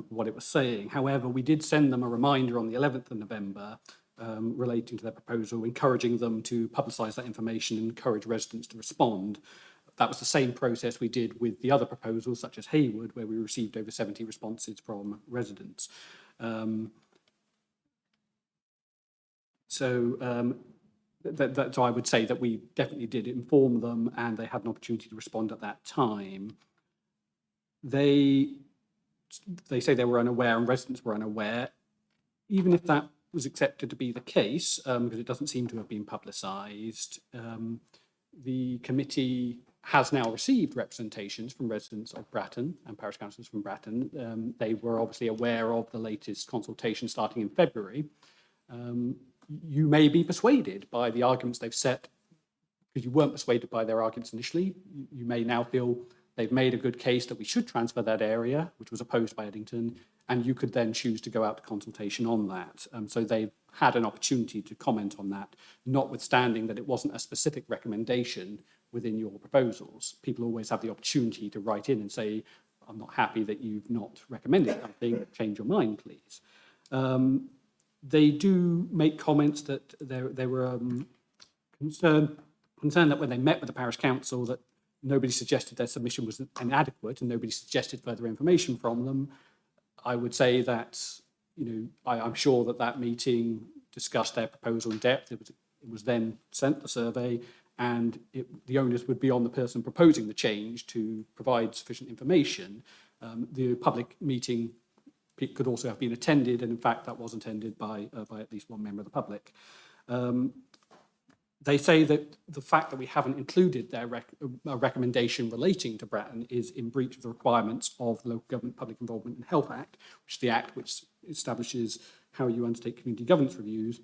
what it was saying. However, we did send them a reminder on the 11th of November relating to their proposal, encouraging them to publicise that information and encourage residents to respond. That was the same process we did with the other proposals, such as Haywood, where we received over 70 responses from residents. So I would say that we definitely did inform them, and they had an opportunity to respond at that time. They say they were unaware and residents were unaware. Even if that was accepted to be the case, because it doesn't seem to have been publicised, the committee has now received representations from residents of Bratton and parish councillors from Bratton. They were obviously aware of the latest consultation starting in February. You may be persuaded by the arguments they've set, because you weren't persuaded by their arguments initially. You may now feel they've made a good case that we should transfer that area, which was opposed by Eddington, and you could then choose to go out to consultation on that. So they've had an opportunity to comment on that, notwithstanding that it wasn't a specific recommendation within your proposals. People always have the opportunity to write in and say, I'm not happy that you've not recommended something, change your mind, please. They do make comments that they were concerned that when they met with the parish council, that nobody suggested their submission was inadequate and nobody suggested further information from them. I would say that, I'm sure that meeting discussed their proposal in depth. It was then sent the survey, and the onus would be on the person proposing the change to provide sufficient information. The public meeting could also have been attended, and in fact that was attended by at least one member of the public. They say that the fact that we haven't included their a recommendation relating to Bratton is in breach of the requirements of the Local Government Public Involvement and Health Act, which is the act which establishes how you undertake community governance reviews.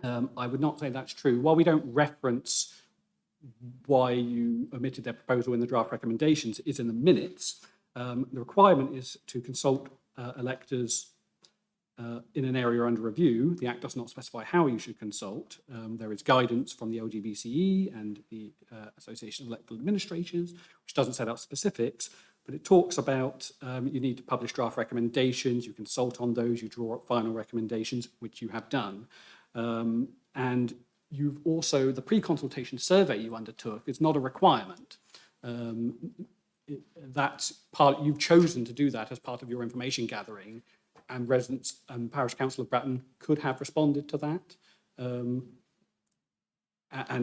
I would not say that's true. While we don't reference why you omitted their proposal in the draft recommendations, is in the minutes. The requirement is to consult electors in an area under review. The Act does not specify how you should consult. There is guidance from the LGBCE and the Association of Electoral Administrators, which doesn't set out specifics, but it talks about you need to publish draft recommendations, you consult on those, you draw up final recommendations, which you have done. And you've also, the pre-consultation survey you undertook is not a requirement. That's part, you've chosen to do that as part of your information gathering, and residents and Parish Council of Bratton could have responded to that. And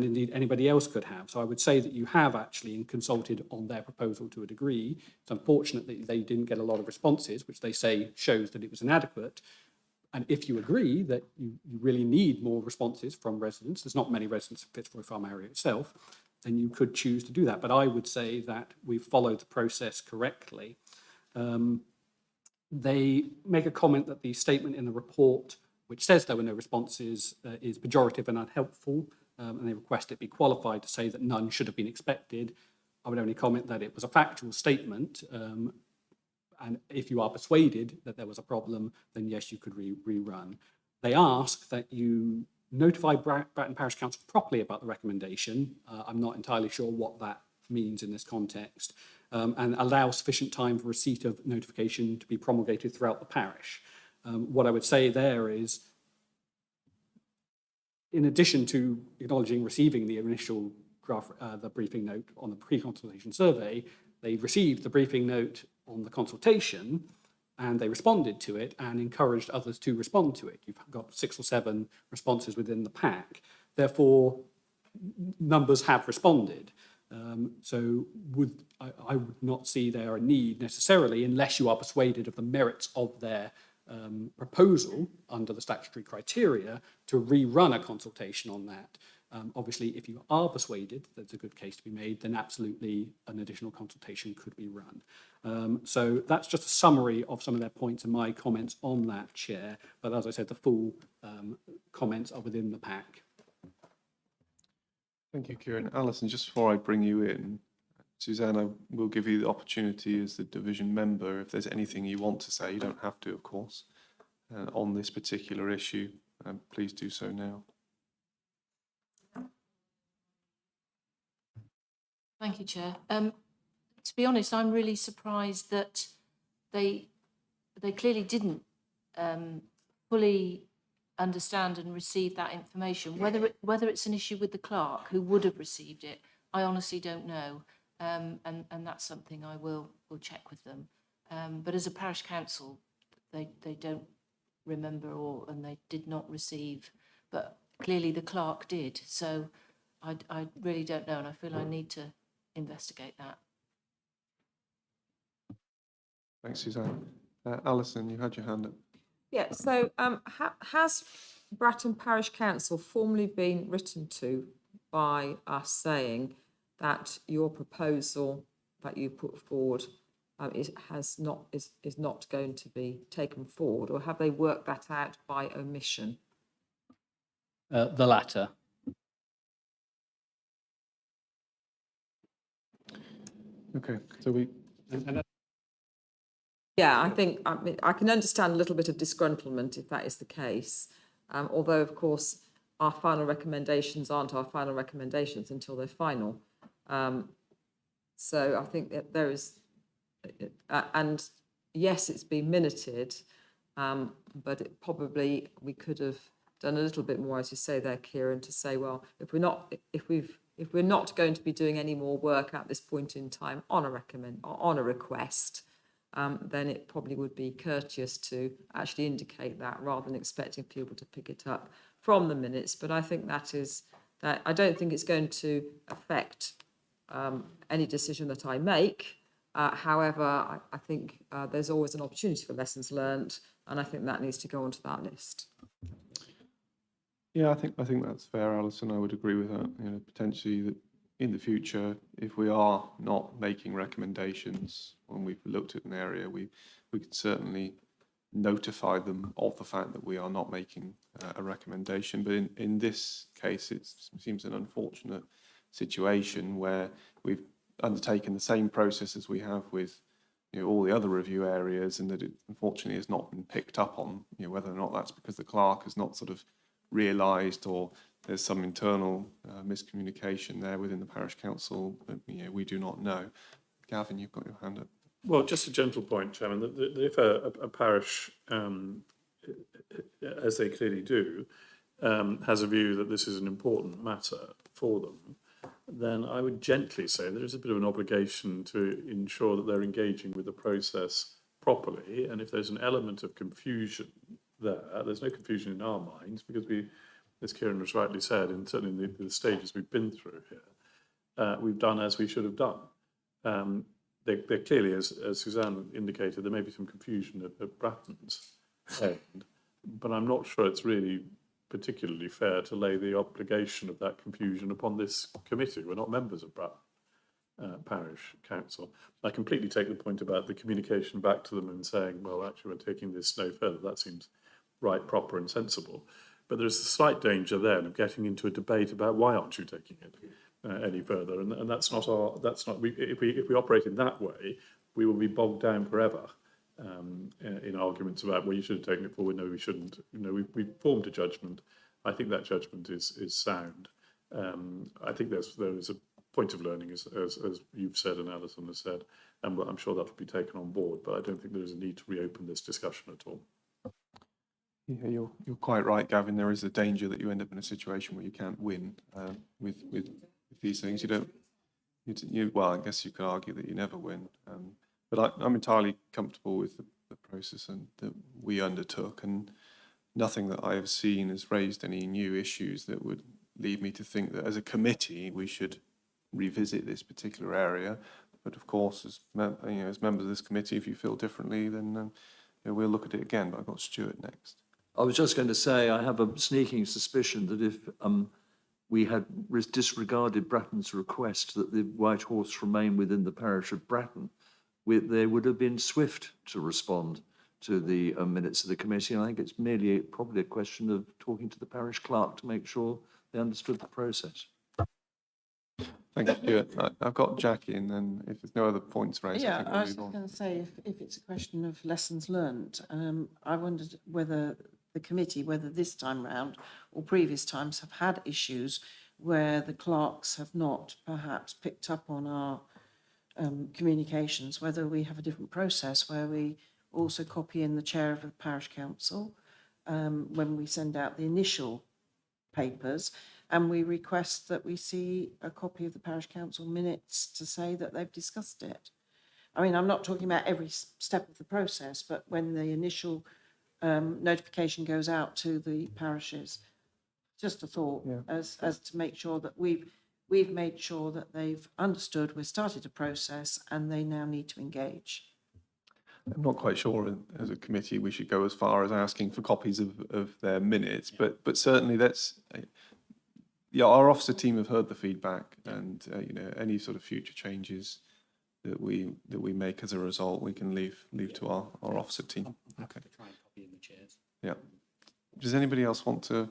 indeed anybody else could have. So I would say that you have actually consulted on their proposal to a degree. It's unfortunate that they didn't get a lot of responses, which they say shows that it was inadequate. And if you agree that you really need more responses from residents, there's not many residents in Fitzroy Farm area itself, then you could choose to do that. But I would say that we've followed the process correctly. They make a comment that the statement in the report, which says there were no responses, is pejorative and unhelpful, and they request it be qualified to say that none should have been expected. I would only comment that it was a factual statement, and if you are persuaded that there was a problem, then yes, you could rerun. They ask that you notify Bratton Parish Council properly about the recommendation. I'm not entirely sure what that means in this context, and allow sufficient time for receipt of notification to be promulgated throughout the parish. What I would say there is, in addition to acknowledging receiving the initial draft, the briefing note on the pre-consultation survey, they received the briefing note on the consultation and they responded to it and encouraged others to respond to it. You've got 6 or 7 responses within the pack. Therefore, numbers have responded. So I would not see there a need necessarily, unless you are persuaded of the merits of their proposal under the statutory criteria, to rerun a consultation on that. Obviously, if you are persuaded that there's a good case to be made, then absolutely an additional consultation could be run. So that's just a summary of some of their points and my comments on that, Chair. But as I said, the full comments are within the pack. Thank you, Kieran. Alison, just before I bring you in, Susanna will give you the opportunity as the division member, if there's anything you want to say, you don't have to, of course, on this particular issue, please do so now. Thank you, Chair. To be honest, I'm really surprised that they clearly didn't fully understand and receive that information. Whether it's an issue with the clerk who would have received it, I honestly don't know, and that's something I will check with them. But as a parish council, they don't remember and they did not receive, but clearly the clerk did. So I really don't know, and I feel I need to investigate that. Thanks, Susanna. Alison, you had your hand up. Yeah, so has Bratton Parish Council formally been written to by us saying that your proposal that you put forward is not going to be taken forward, or have they worked that out by omission? The latter. Okay, so we... Yeah, I think I can understand a little bit of disgruntlement if that is the case, although of course our final recommendations aren't our final recommendations until they're final. So I think that there is, and yes, it's been minuted, but it probably we could have done a little bit more, as you say there, Kieran, to say, well, if we're not going to be doing any more work at this point in time on a request, then it probably would be courteous to actually indicate that rather than expecting people to pick it up from the minutes. But I think that I don't think it's going to affect any decision that I make. However, I think there's always an opportunity for lessons learned, and I think that needs to go onto that list. Yeah, I think that's fair, Alison. I would agree with that. You know, potentially that in the future, if we are not making recommendations when we've looked at an area, we could certainly notify them of the fact that we are not making a recommendation. But in this case, it seems an unfortunate situation where we've undertaken the same process as we have with all the other review areas, and that it unfortunately has not been picked up on. Whether or not that's because the clerk has not sort of realised, or there's some internal miscommunication there within the parish council. But, we do not know. Gavin, you've got your hand up. Well, just a gentle point, Chairman, that if a parish, as they clearly do, has a view that this is an important matter for them, then I would gently say there is a bit of an obligation to ensure that they're engaging with the process properly. And if there's an element of confusion there's no confusion in our minds, because we, as Kieran has rightly said, and certainly in the stages we've been through here, we've done as we should have done. There clearly, as Suzanne indicated, there may be some confusion at Bratton's end, but I'm not sure it's really particularly fair to lay the obligation of that confusion upon this committee. We're not members of Bratton Parish Council. I completely take the point about the communication back to them and saying, well, actually, we're taking this no further. That seems right, proper and sensible. But there's a slight danger then of getting into a debate about why aren't you taking it any further, and that's not if we operate in that way, we will be bogged down forever in arguments about, well, you should have taken it forward, no, we shouldn't. We formed a judgment. I think that judgment is sound. I think there is a point of learning, as you've said and Alison has said, and I'm sure that will be taken on board, but I don't think there is a need to reopen this discussion at all. Yeah, you're quite right, Gavin. There is a danger that you end up in a situation where you can't win with these things. Well, I guess you could argue that you never win. But I'm entirely comfortable with the process and that we undertook, and nothing that I have seen has raised any new issues that would lead me to think that as a committee we should revisit this particular area. But of course, as members of this committee, if you feel differently, then we'll look at it again. But I've got Stuart next. I was just going to say, I have a sneaking suspicion that if we had disregarded Bratton's request that the White Horse remain within the parish of Bratton, they would have been swift to respond to the minutes of the committee. And I think it's probably a question of talking to the parish clerk to make sure they understood the process. Thank you, Stuart. I've got Jackie, and then if there's no other points raised, I Yeah, think I we'll was move on. going to say, if it's a question of lessons learnt, I wondered whether the committee, whether this time round or previous times, have had issues where the clerks have not perhaps picked up on our communications, whether we have a different process where we also copy in the chair of the parish council when we send out the initial papers, and we request that we see a copy of the parish council minutes to say that they've discussed it. I mean, I'm not talking about every step of the process, but when the initial notification goes out to the parishes, just a thought, as to make sure that we've made sure that they've understood we've started a process and they now need to engage. I'm not quite sure as a committee we should go as far as asking for copies of their minutes, but certainly our officer team have heard the feedback, and any sort of future changes that we make as a result, we can leave to our officer team. Okay. Try and copy in the chairs. Yeah. Does anybody else want to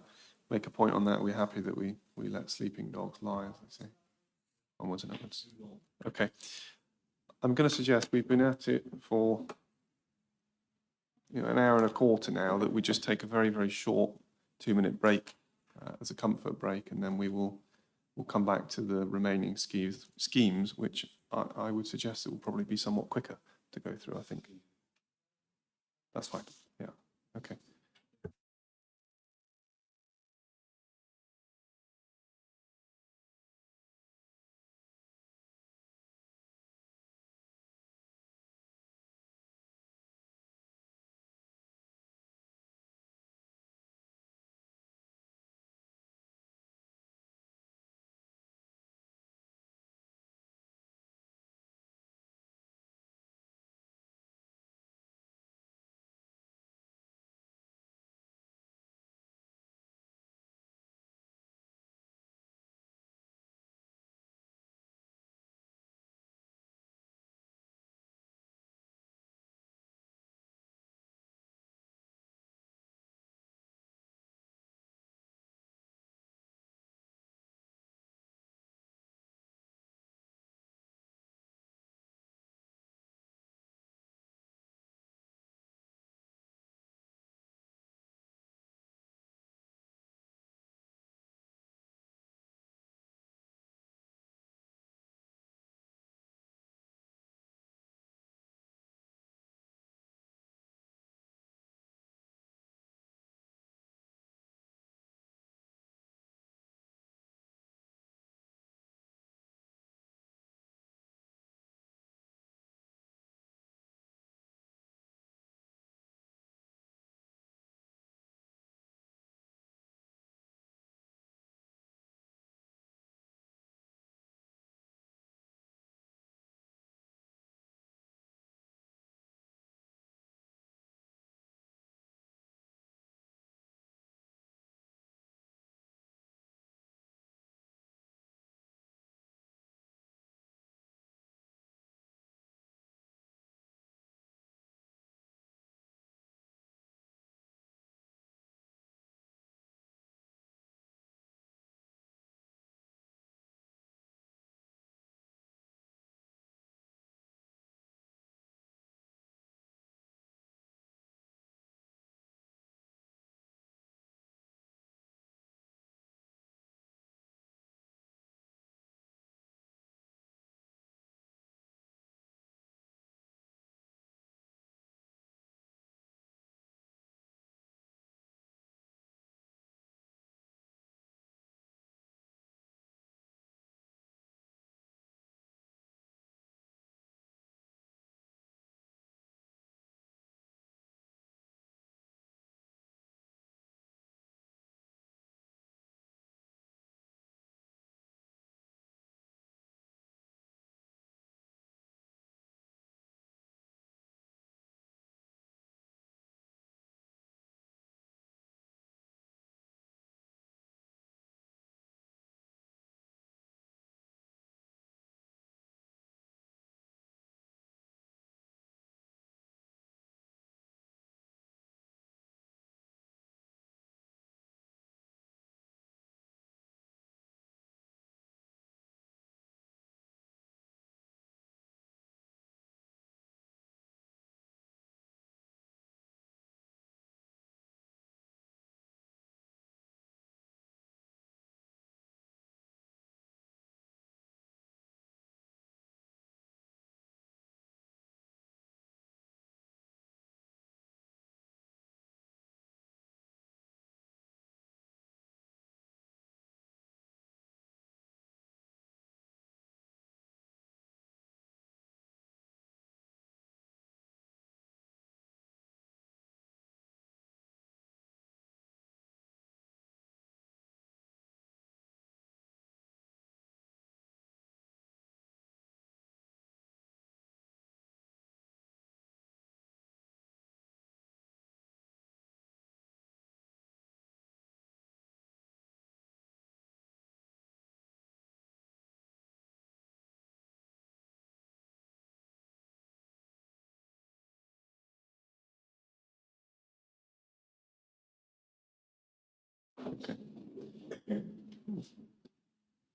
make a point on that? We're happy that we let sleeping dogs lie, as they say. Onwards and upwards. Okay. I'm going to suggest we've been at it for an hour and a quarter now, that we just take a very, very short 2-minute break as a comfort break, and then we'll come back to the remaining schemes, which I would suggest it will probably be somewhat quicker to go through, I think. That's fine. Yeah. Okay.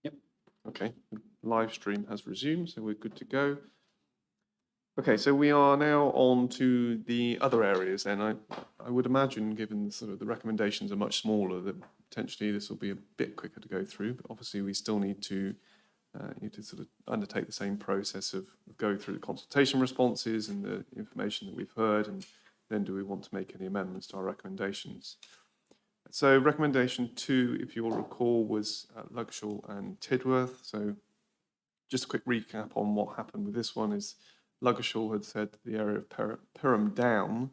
Yep. Okay, live stream has resumed, so we're good to go. Okay, so we are now on to the other areas then. I would imagine, given the recommendations are much smaller, that potentially this will be a bit quicker to go through, but obviously we still need to sort of undertake the same process of going through the consultation responses and the information that we've heard, and then do we want to make any amendments to our recommendations. So recommendation 2, if you'll recall, was Luggshall and Tidworth. So just a quick recap on what happened with this one is Luggshall had said the area of Perham Down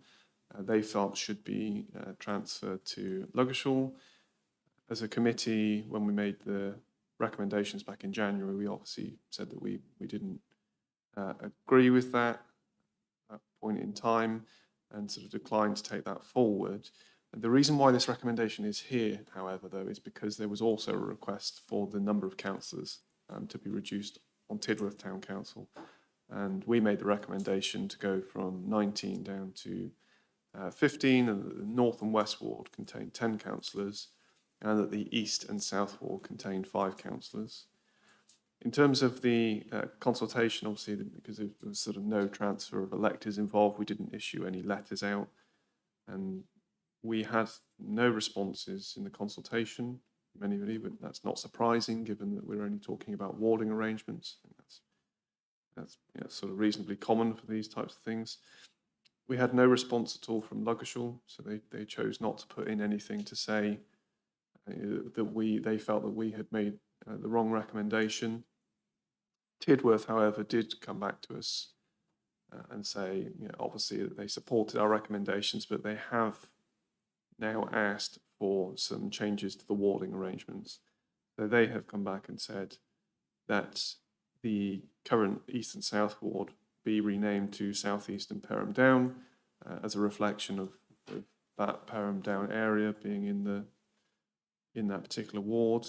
they felt should be transferred to Luggshall. As a committee, when we made the recommendations back in January, we obviously said that we didn't agree with that at that point in time and sort of declined to take that forward. And the reason why this recommendation is here, however, though, is because there was also a request for the number of councillors to be reduced on Tidworth Town Council. And we made the recommendation to go from 19 down to 15, and that the North and West Ward contained 10 councillors, and that the East and South Ward contained 5 councillors. In terms of the consultation, obviously, because there was sort of no transfer of electors involved, we didn't issue any letters out, and we had no responses in the consultation from anybody, but that's not surprising given that we're only talking about warding arrangements. I think that's sort of reasonably common for these types of things. We had no response at all from Luggshall, so they chose not to put in anything to say that they felt that we had made the wrong recommendation. Tidworth, however, did come back to us and say, obviously that they supported our recommendations, but they have now asked for some changes to the warding arrangements. So they have come back and said that the current East and South Ward be renamed to South East and Perham Down as a reflection of that Perham Down area being in that particular ward,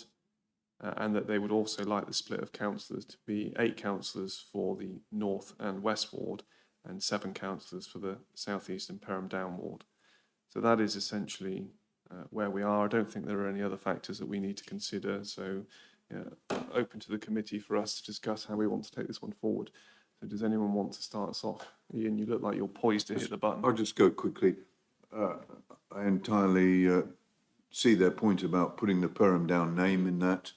and that they would also like the split of councillors to be 8 councillors for the North and West Ward and 7 councillors for the South East and Perham Down Ward. So that is essentially where we are. I don't think there are any other factors that we need to consider. So open to the committee for us to discuss how we want to take this one forward. So does anyone want to start us off? Ian, you look like you're poised to hit the button. I'll just go quickly. I entirely see their point about putting the Perham Down name in that.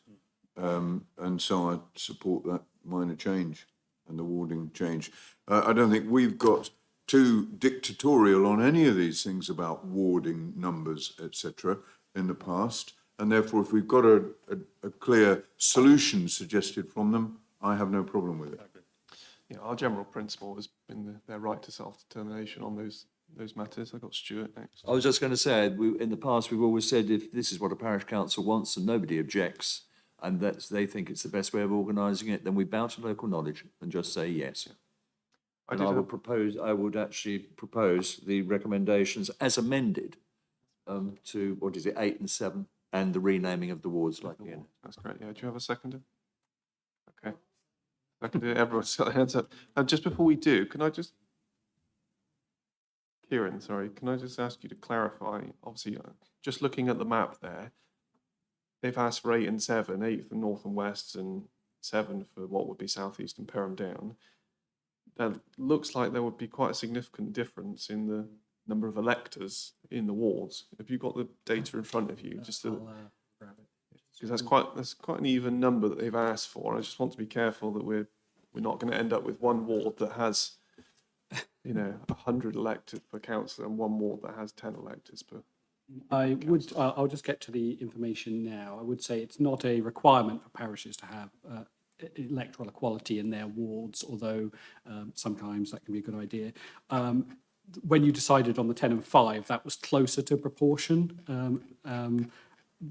And so I support that minor change and the warding change. I don't think we've got too dictatorial on any of these things about warding numbers, etc. in the past. And therefore, if we've got a clear solution suggested from them, I have no problem with it. Our general principle has been their right to self-determination on those matters. I've got Stuart next. I was just going to say, in the past, we've always said if this is what a parish council wants and nobody objects, and they think it's the best way of organising it, then we bow to local knowledge and just say yes. And I would actually propose the recommendations as amended to, 8 and 7, and the renaming of the wards like again. That's great. Yeah, do you have a seconder? Okay. Seconder, everyone's got their hands up. Just before we do, Kieran, sorry, can I just ask you to clarify, obviously, just looking at the map there, they've asked for 8 and 7, 8 for North and West and 7 for what would be South East and Perham Down. That looks like there would be quite a significant difference in the number of electors in the wards. Have you got the data in front of you? Because that's quite an even number that they've asked for. I just want to be careful that we're not going to end up with one ward that has 100 electors per councillor and one ward that has 10 electors per. I'll just get to the information now. I would say it's not a requirement for parishes to have electoral equality in their wards, although sometimes that can be a good idea. When you decided on the 10 and 5, that was closer to proportion,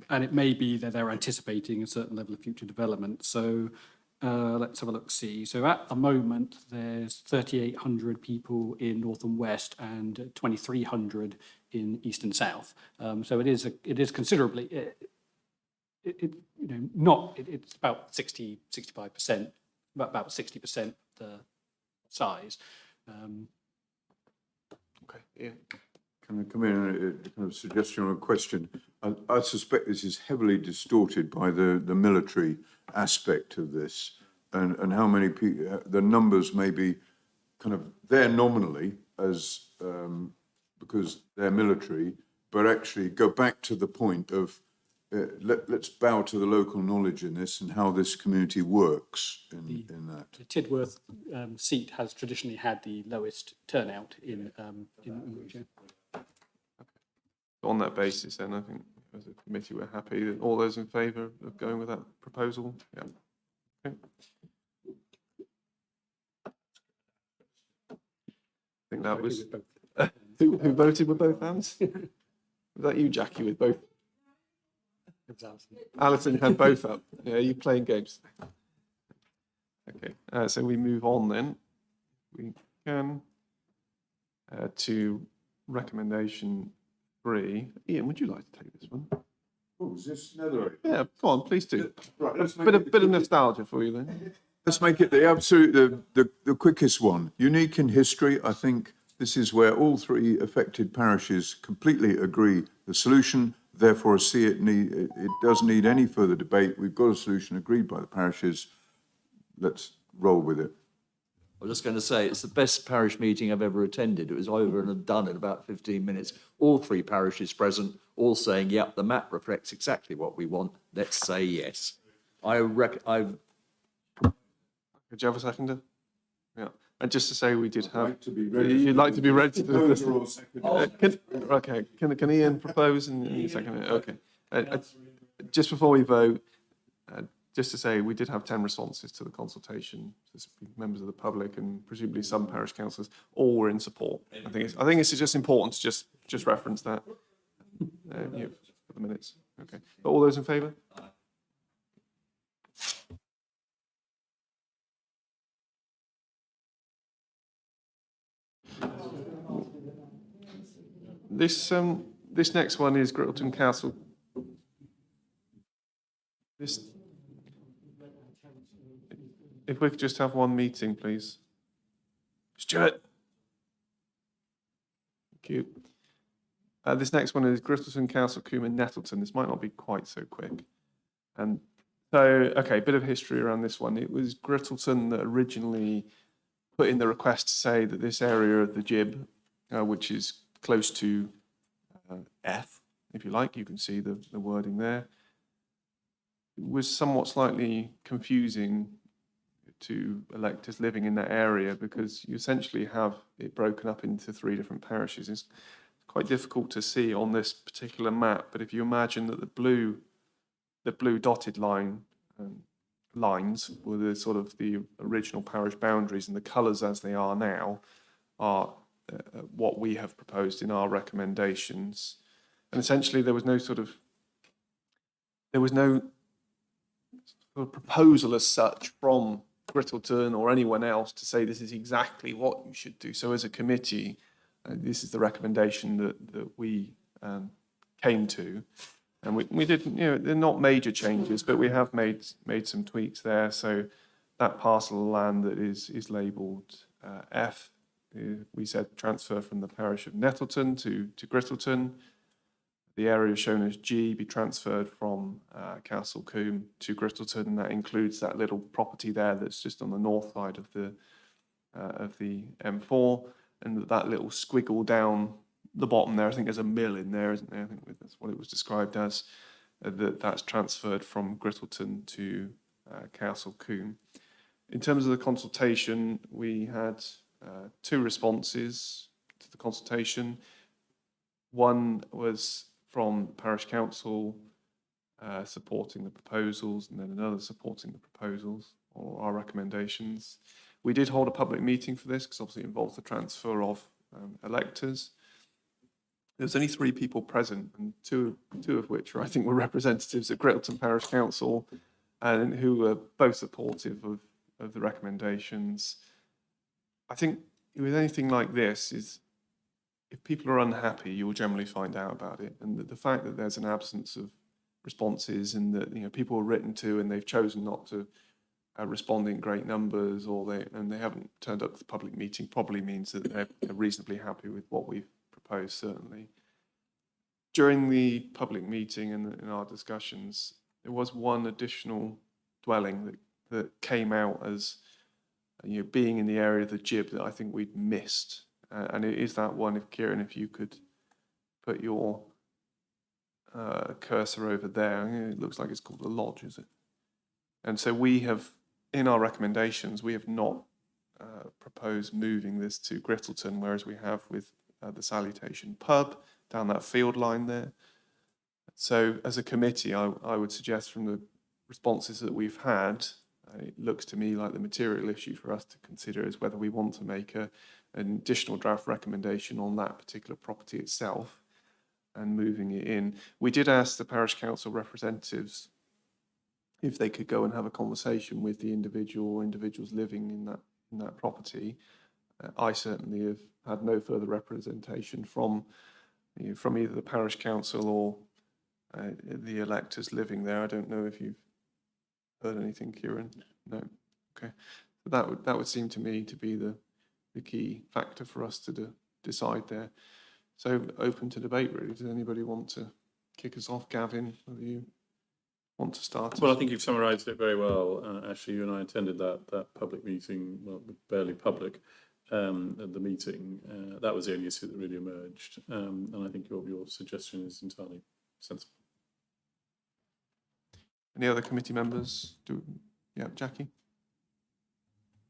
and it may be that they're anticipating a certain level of future development. So let's have a look, see. So at the moment, there's 3,800 people in North and West and 2,300 in East and South. So it is considerably. It's about 65%, about 60% the size. Okay, Ian. Can I come in a kind of suggestion or a question? I suspect this is heavily distorted by the military aspect of this, and how many people, the numbers may be kind of there nominally as because they're military, but actually go back to the point of let's bow to the local knowledge in this and how this community works in that. The Tidworth seat has traditionally had the lowest turnout in Woolwich. On that basis, then I think as a committee we're happy that all those in favour of going with that proposal. Yeah. Okay. I think that was who voted with both hands. Was that you, Jackie, with both? Alison had both up. Yeah, you playing games. Okay, so we move on then. We can to recommendation 3. Ian, would you like to take this one? Oh, is this Netherlands? Yeah, go on, please do. Right, let's make Bit it of nostalgia for you then. Let's make it the absolute, the quickest one. Unique in history, I think this is where all 3 affected parishes completely agree. The solution, therefore, it doesn't need any further debate. We've got a solution agreed by the parishes. Let's roll with it. I was just going to say, it's the best parish meeting I've ever attended. It was over and done in about 15 minutes. All 3 parishes present, all saying, yep, the map reflects exactly what we want. Let's say yes. Could you have a seconder? Yeah. And just to say, we did have. You'd like to be ready to do this. Can Ian propose and second it? Okay. Just before we vote, just to say, we did have 10 responses to the consultation. There's members of the public and presumably some parish councillors. All were in support. I think it's just important to just reference that for the minutes. Okay. But all those in favour? This next one is Grittleton Castle. If we could just have one meeting, please. Stuart. Thank you. This next one is Grittleton Castle, Coombe and Nettleton. This might not be quite so quick. And so, okay, a bit of history around this one. It was Grittleton that originally put in the request to say that this area of the Jib, which is close to F, if you like, you can see the wording there, was somewhat slightly confusing to electors living in that area because you essentially have it broken up into 3 different parishes. It's quite difficult to see on this particular map, but if you imagine that the blue dotted lines were the sort of the original parish boundaries, and the colours as they are now are what we have proposed in our recommendations. And essentially there was no sort of proposal as such from Grittleton or anyone else to say this is exactly what you should do. So as a committee, this is the recommendation that we came to. And we did, they're not major changes, but we have made some tweaks there. So that parcel of land that is labelled F, we said transfer from the parish of Nettleton to Grittleton. The area shown as G be transferred from Castle Coombe to Grittleton, and that includes that little property there that's just on the north side of the M4, and that little squiggle down the bottom there. I think there's a mill in there, isn't there? I think that's what it was described as. That's transferred from Grittleton to Castle Coombe. In terms of the consultation, we had 2 responses to the consultation. One was from Parish Council supporting the proposals, and then another supporting the proposals or our recommendations. We did hold a public meeting for this because obviously it involves the transfer of electors. There's only 3 people present, and two of which I think were representatives at Grittleton Parish Council, and who were both supportive of the recommendations. I think with anything like this is, if people are unhappy, you will generally find out about it. And the fact that there's an absence of responses, and that people are written to and they've chosen not to respond in great numbers, or they haven't turned up to the public meeting, probably means that they're reasonably happy with what we've proposed, certainly. During the public meeting and in our discussions, there was one additional dwelling that came out as being in the area of the jib that I think we'd missed. And it is that one, if Kieran, if you could put your cursor over there. It looks like it's called the lodge, is it? And so we have, in our recommendations, we have not proposed moving this to Grittleton, whereas we have with the Salutation pub down that field line there. So as a committee, I would suggest from the responses that we've had, it looks to me like the material issue for us to consider is whether we want to make an additional draft recommendation on that particular property itself and moving it in. We did ask the parish council representatives if they could go and have a conversation with the individual or individuals living in that property. I certainly have had no further representation from either the parish council or the electors living there. I don't know if you've heard anything, Kieran? No. Okay. So that would seem to me to be the key factor for us to decide there. So open to debate, really. Does anybody want to kick us off? Gavin, whether you want to start? Well, I think you've summarised it very well. Actually, you and I attended that public meeting, well, barely public, at the meeting. That was the only issue that really emerged. And I think your suggestion is entirely sensible. Any other committee members? Yeah, Jackie?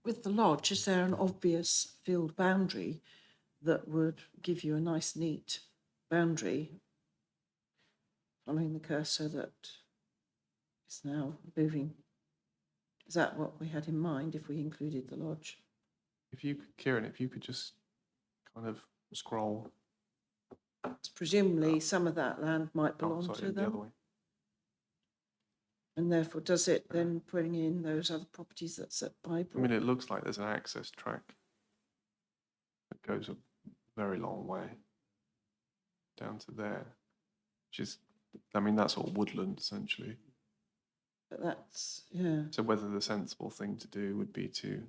With the lodge, is there an obvious field boundary that would give you a nice, neat boundary following the cursor that is now moving? Is that what we had in mind if we included the lodge? If you could, Kieran, if you could just kind of scroll. Presumably, some of that land might belong to the other them. way. And therefore, does it then bring in those other properties that's at I Bybrook? mean, it looks like there's an access track that goes a very long way down to there, which is, I mean, that's all woodland essentially. But that's, yeah, So whether the sensible thing to do would be to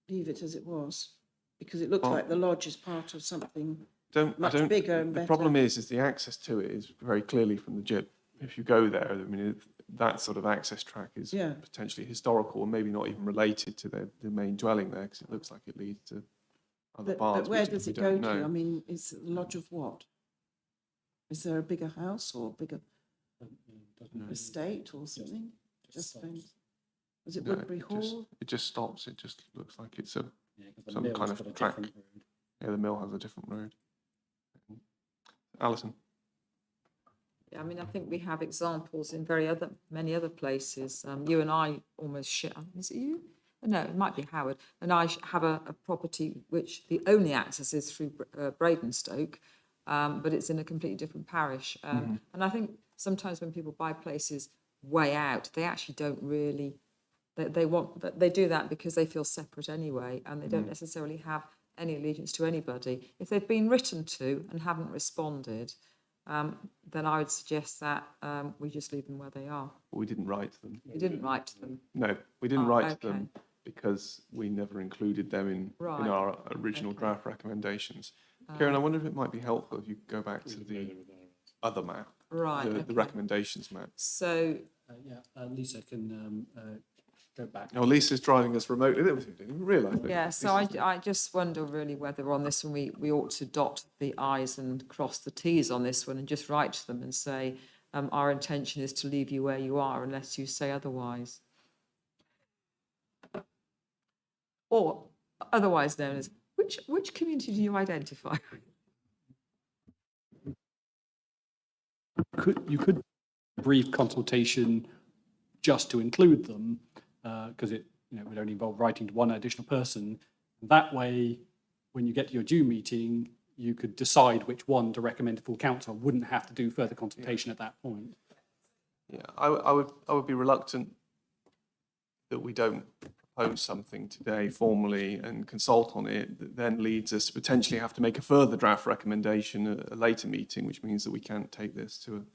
leave it as it was, because it looks Well- like the lodge is part of something don't much I don't. bigger and The better. problem is the access to it is very clearly from the jib. If you go there, I mean, that sort of access track is Yeah. potentially historical and maybe not even related to the main dwelling there, because it looks like it leads to other barns. But where which does we it go don't to? know. I mean, is it the lodge of what? Is there a bigger house or bigger estate or something? Just depends. Is it No, Woodbury it just- Hall? It just stops. It just looks like it's some the mill's kind of got a track. different road. Yeah, the mill has a different road. Alison? Yeah, I mean, I think we have examples in many other places. You and I almost share, is it you? No, it might be Howard. And I have a property which the only access is through Bradenstoke, but it's in a completely different parish. And I think sometimes when people buy places way out, they actually don't really, they do that because they feel separate anyway, and they don't necessarily have any allegiance to anybody. If they've been written to and haven't responded, then I would suggest that we just leave them where they are. We didn't write to them. We didn't write to them. No, we didn't Oh, write to them okay. because we never included them in Right. our original Okay. draft recommendations. Kieran, I wonder if it might be helpful if you could go back to the other map, Right, the okay. recommendations map. So, Lisa can go back. Oh, Lisa's driving us remotely. I didn't even realise that. yeah, so I just wonder really whether on this one we ought to dot the I's and cross the T's on this one and just write to them and say, our intention is to leave you where you are unless you say otherwise. Or otherwise known as, which community do you identify? You could brief consultation just to include them, because it would only involve writing to one additional person. That way, when you get to your due meeting, you could decide which one to recommend to full council. Wouldn't have to do further consultation at that point. Yeah, I would be reluctant that we don't propose something today formally and consult on it, that then leads us to potentially have to make a further draft recommendation at a later meeting, which means that we can't take this to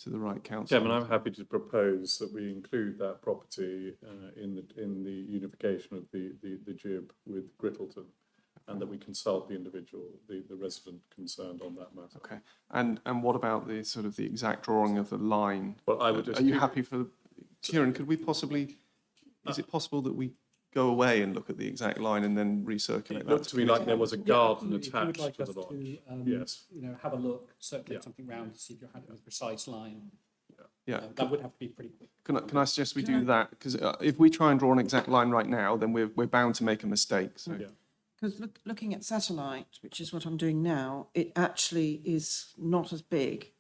the right council. Chairman, I'm happy to propose that we include that property in the unification of the jib with Grittleton. and that we consult the individual, the resident concerned on that matter. Okay. And what about the sort of the exact drawing of the line? Well, I would just. Are you happy for, Kieran, could we possibly, is it possible that we go away and look at the exact line and then recirculate It that? looked to me like there was a garden If you would attached like to us the lodge. to, Yes. have a look, circulate Yeah. something round to see if you're happy with a precise line. Yeah. That would have to be pretty quick. Can I suggest we do that? Because if we try and draw an exact line right now, then we're bound to make a mistake. So Yeah. Because looking at satellite, which is what I'm doing now, it actually is not as big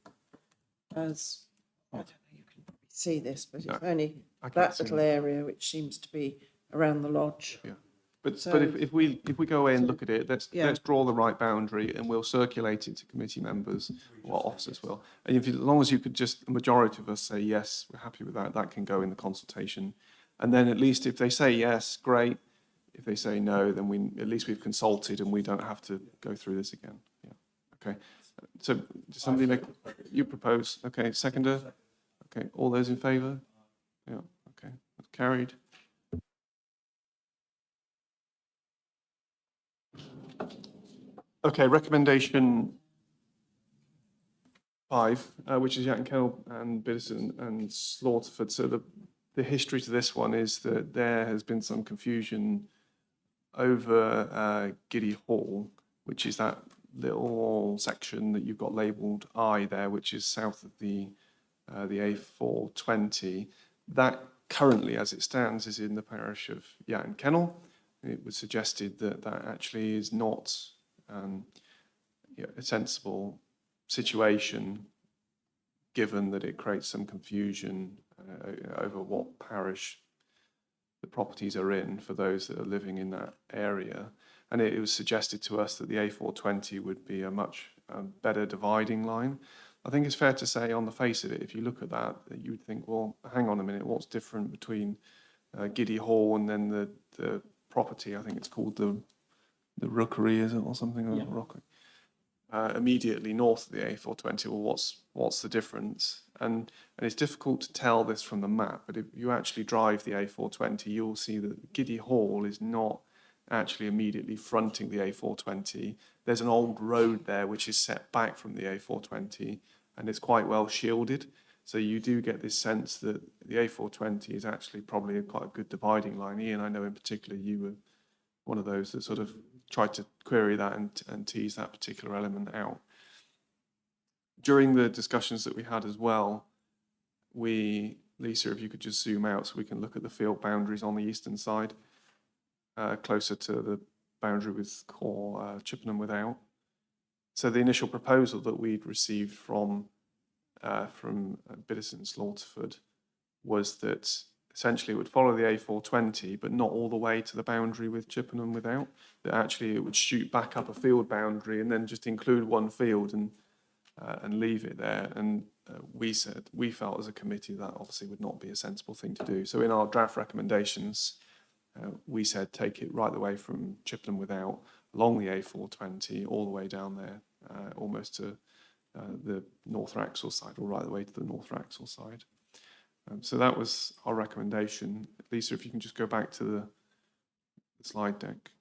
as, I don't know, you can probably see this, but it's only I can't that see little area which seems to be around the lodge. yeah. But So- if we go away and look at it, let's Yeah. draw the right boundary and we'll circulate it to committee members or officers will. And if as long as you could just, the majority of us say yes, we're happy with that, that can go in the consultation. And then at least if they say yes, great. If they say no, then at least we've consulted and we don't have to go through this again. Yeah. Okay. So does somebody make, you propose? Okay. Seconder? Okay. All those in favour? Yeah. Okay. That's carried. Okay, recommendation 5, which is Yatton Kennel and Biddison and Slaughterford. So the history to this one is that there has been some confusion over Giddy Hall, which is that little section that you've got labelled I there, which is south of the A420. That currently, as it stands, is in the parish of Yatton Kennel. It was suggested that that actually is not a sensible situation, given that it creates some confusion over what parish the properties are in for those that are living in that area. And it was suggested to us that the A420 would be a much better dividing line. I think it's fair to say, on the face of it, if you look at that, you would think, well, hang on a minute, what's different between Giddy Hall and then the property? I think it's called the Rookery, is it, or something? Yeah. Rookery. Immediately north of the A420. Well, what's the difference? And it's difficult to tell this from the map, but if you actually drive the A420, you'll see that Giddy Hall is not actually immediately fronting the A420. There's an old road there which is set back from the A420, and it's quite well shielded. So you do get this sense that the A420 is actually probably quite a good dividing line. Ian, I know in particular you were one of those that sort of tried to query that and tease that particular element out. During the discussions that we had as well, Lisa, if you could just zoom out so we can look at the field boundaries on the eastern side, closer to the boundary with Chippenham Without. So the initial proposal that we'd received from Biddison and Slaughterford was that essentially it would follow the A420, but not all the way to the boundary with Chippenham Without. That actually it would shoot back up a field boundary and then just include one field and leave it there. And we felt as a committee that obviously would not be a sensible thing to do. So in our draft recommendations, we said take it right the way from Chippenham Without, along the A420, all the way down there, almost to the North Wraxall side, or right the way to the North Wraxall side. So that was our recommendation. Lisa, if you can just go back to the slide deck.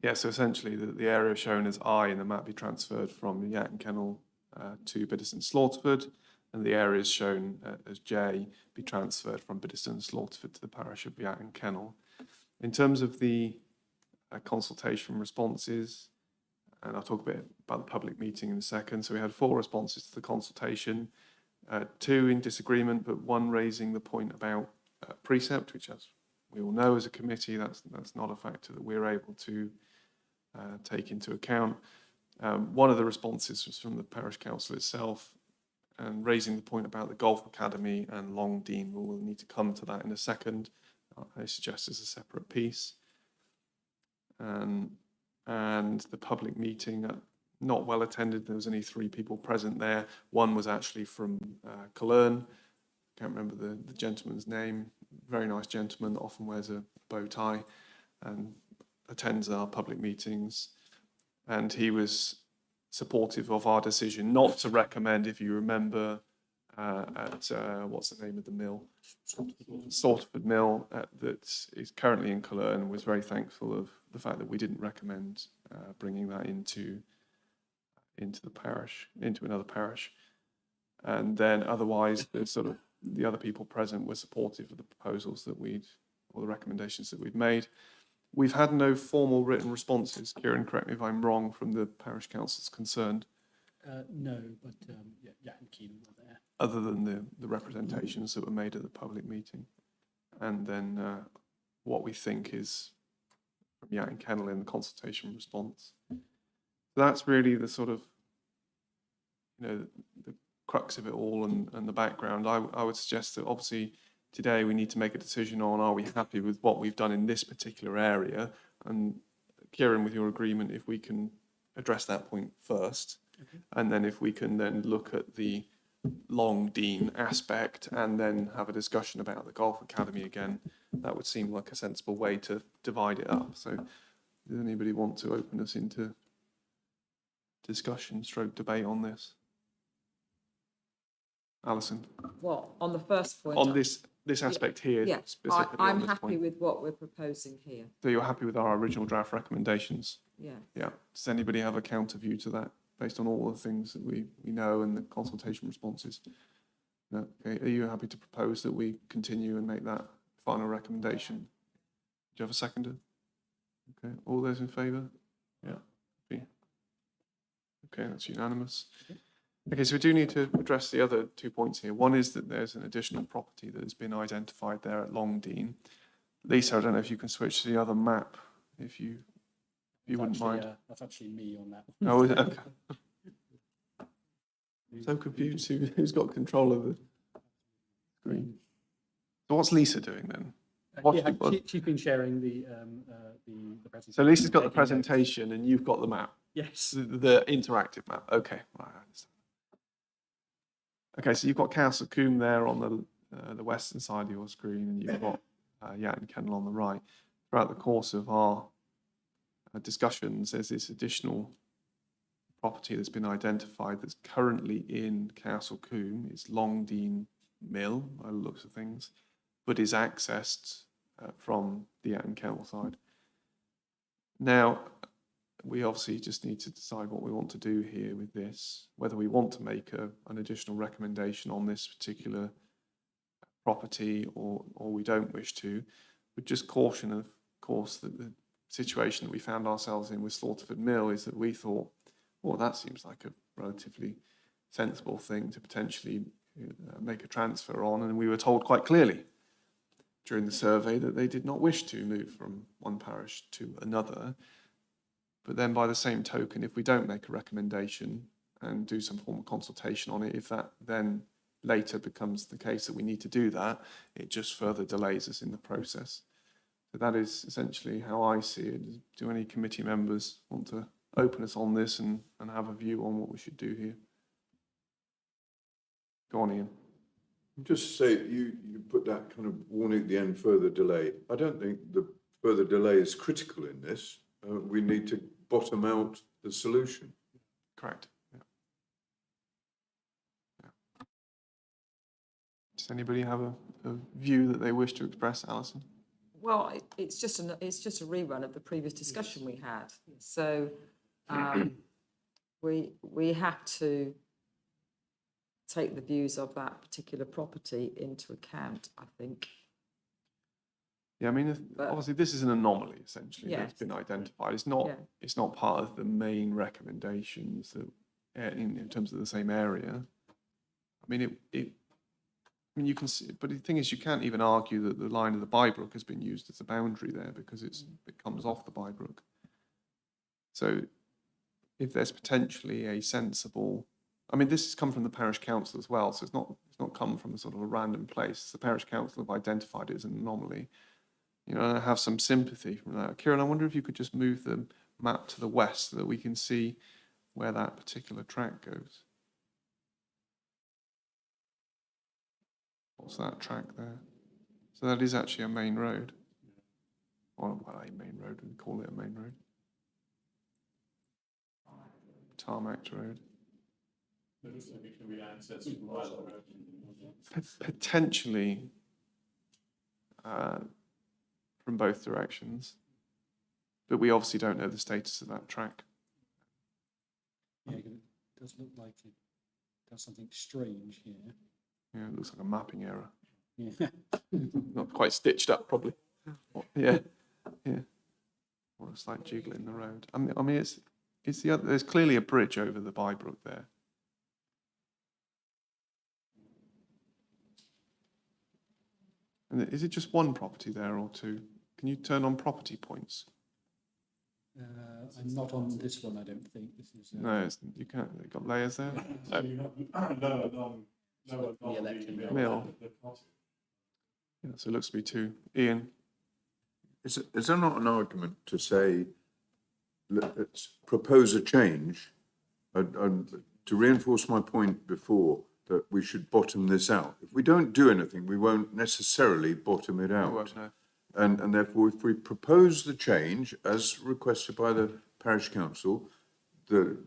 Yeah, so essentially the area shown as I in the map be transferred from Yatton Kennel to Biddison Slaughterford, and the areas shown as J be transferred from Biddison Slaughterford to the parish of Yatton Kennel. In terms of the consultation responses, and I'll talk a bit about the public meeting in a second. So we had 4 responses to the consultation, 2 in disagreement, but 1 raising the point about precept, which, as we all know as a committee, that's not a factor that we're able to take into account. One of the responses was from the parish council itself, and raising the point about the golf academy and Long Dean. We'll need to come to that in a second. I suggest as a separate piece. And the public meeting, not well attended. There was only 3 people present there. 1 was actually from Cologne. Can't remember the gentleman's name. Very nice gentleman, often wears a bow tie and attends our public meetings. And he was supportive of our decision not to recommend, if you remember, at, what's the name of the mill? Slaughterford Mill, that is currently in Cologne, was very thankful of the fact that we didn't recommend bringing that into the parish, into another parish. And then otherwise, the other people present were supportive of the proposals that or the recommendations that we'd made. We've had no formal written responses. Kieran, correct me if I'm wrong, from the parish councils concerned, No, but yeah, and Keenan were there. other than the representations that were made at the public meeting. And then what we think is from Yat and Kennel in the consultation response. That's really the sort of, the crux of it all and the background. I would suggest that obviously today we need to make a decision on, are we happy with what we've done in this particular area? And Kieran, with your agreement, if we can address that point first, and then if we can then look at the Long Dean aspect and then have a discussion about the Golf Academy again, that would seem like a sensible way to divide it up. So does anybody want to open us into discussion / debate on this? Alison, Well, on the first point. on this aspect here, Yeah, specifically on I'm this happy point. with what we're proposing here. So you're happy with our original draft recommendations? Yeah. Yeah. Does anybody have a counter view to that, based on all the things that we know and the consultation responses? No. Okay. Are you happy to propose that we continue and make that final recommendation? Do you have a seconder? Okay. All those in favour? Yeah. Okay, that's unanimous. Okay, so we do need to address the other 2 points here. One is that there's an additional property that has been identified there at Long Dean. Lisa, I don't know if you can switch to the other map, if you wouldn't mind. That's actually me on that. Oh, is it? Okay. So confused who's got control of the screen. So what's Lisa doing then? She's been sharing the presentation. So Lisa's got the Taking notes. presentation and you've got the map, Yes. the interactive map. Okay, right, I understand. Okay, so you've got Castle Combe there on the western side of your screen, and you've got Yat and Kennel on the right. Throughout the course of our discussions, there's this additional property that's been identified that's currently in Castle Combe. It's Long Dean Mill, by the looks of things, but is accessed from the Yat and Kennel side. Now, we obviously just need to decide what we want to do here with this, whether we want to make an additional recommendation on this particular property or we don't wish to. But just caution, of course, that the situation that we found ourselves in with Slaughterford Mill is that we thought, well, that seems like a relatively sensible thing to potentially make a transfer on. And we were told quite clearly during the survey that they did not wish to move from one parish to another. But then by the same token, if we don't make a recommendation and do some form of consultation on it, if that then later becomes the case that we need to do that, it just further delays us in the process. So that is essentially how I see it. Do any committee members want to open us on this and have a view on what we should do here? Go on, Ian. Just say, you put that kind of warning at the end, further delay. I don't think the further delay is critical in this. We need to bottom out the solution. Correct. Yeah. Yeah. Does anybody have a view that they wish to express, Alison? Well, it's just a rerun of the previous discussion we had. So we have to take the views of that particular property into account, I think. Yeah, I mean, obviously this is an anomaly essentially Yes. that's been identified. It's not Yeah. it's not part of the main recommendations that in terms of the same area. I mean, I mean, you can see, but the thing is, you can't even argue that the line of the Bybrook has been used as a boundary there because it comes off the Bybrook. So, if there's potentially a sensible, I mean, this has come from the parish council as well, so it's not come from a sort of a random place. The parish council have identified it as an anomaly. You know, I have some sympathy from that. Kieran, I wonder if you could just move the map to the west so that we can see where that particular track goes. What's that track there? So that is actually a main road. Well, a main road, we call it a main road. Tarmac road. Potentially from both directions, but we obviously don't know the status of that track. Yeah, it does look like it does something strange here. Yeah, it looks like a mapping error. Yeah. Not quite stitched up, probably. Yeah, yeah. Or a slight jiggle in the road. I mean, it's the other. There's clearly a bridge over the Bybrook there. And is it just one property there or two? Can you turn on property points? I'm not on this one, I don't think. This is. No, you can't. You've got layers there. So you have Mill. Yeah, so it looks to be two. Ian. Is there not an argument to say, let's propose a change, and to reinforce my point before, that we should bottom this out? If we don't do anything, we won't necessarily bottom it out. won't, no. And therefore, if we propose the change as requested by the parish council, the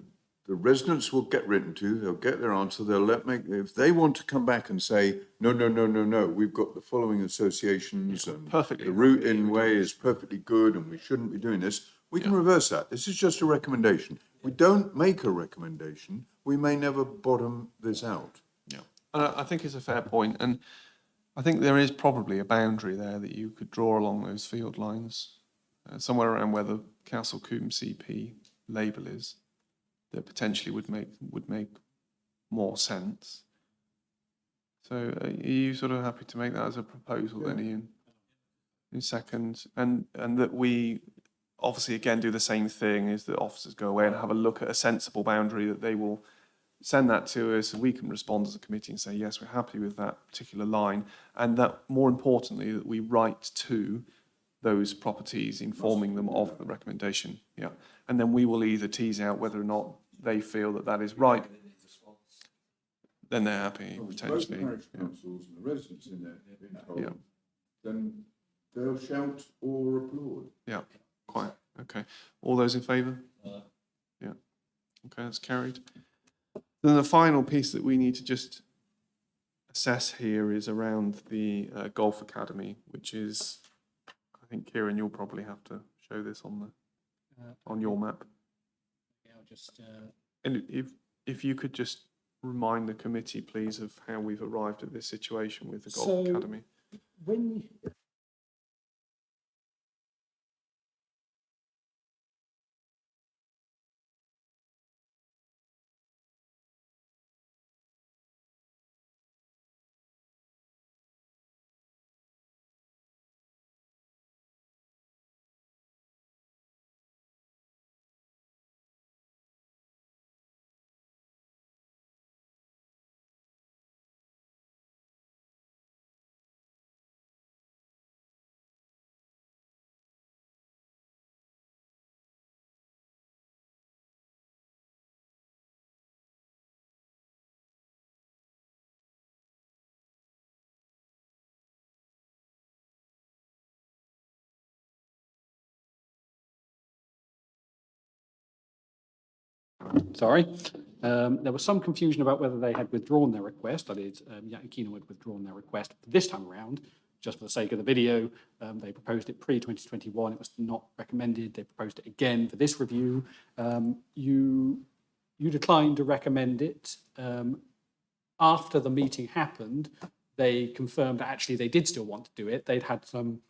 residents will get written to, they'll get their answer, if they want to come back and say, no, we've got the following associations and perfectly the route in way is perfectly good and we shouldn't be doing this, we can reverse that. This is just a recommendation. We don't make a recommendation, we may never bottom this out. Yeah, and I think it's a fair point, and I think there is probably a boundary there that you could draw along those field lines, somewhere around where the Castle Coombe CP label is, that potentially would make more sense. So are you sort of happy to make that as a proposal then, Ian? In second, and that we obviously again do the same thing, is that officers go away and have a look at a sensible boundary, that they will send that to us and we can respond as a committee and say, yes, we're happy with that particular line. And that, more importantly, that we write to those properties informing them of the recommendation. Yeah. And then we will either tease out whether or not they feel that that is right. Then they're happy, potentially. Both parish councils and the residents in there have been told, Yeah. then they'll shout or applaud. Yeah, quite. Okay. All those in favour? Yeah. Okay, that's carried. Then the final piece that we need to just assess here is around the golf academy, which is, I think, Kieran, you'll probably have to show this on your map. Yeah, I'll just. And if you could just remind the committee, please, of how we've arrived at this situation with the golf academy. When Sorry. There was some confusion about whether they had withdrawn their request. That is, Yatt and Keenan had withdrawn their request this time around. Just for the sake of the video, they proposed it pre-2021. It was not recommended. They proposed it again for this review. You declined to recommend it. After the meeting happened, they confirmed that actually they did still want to do it. They'd had some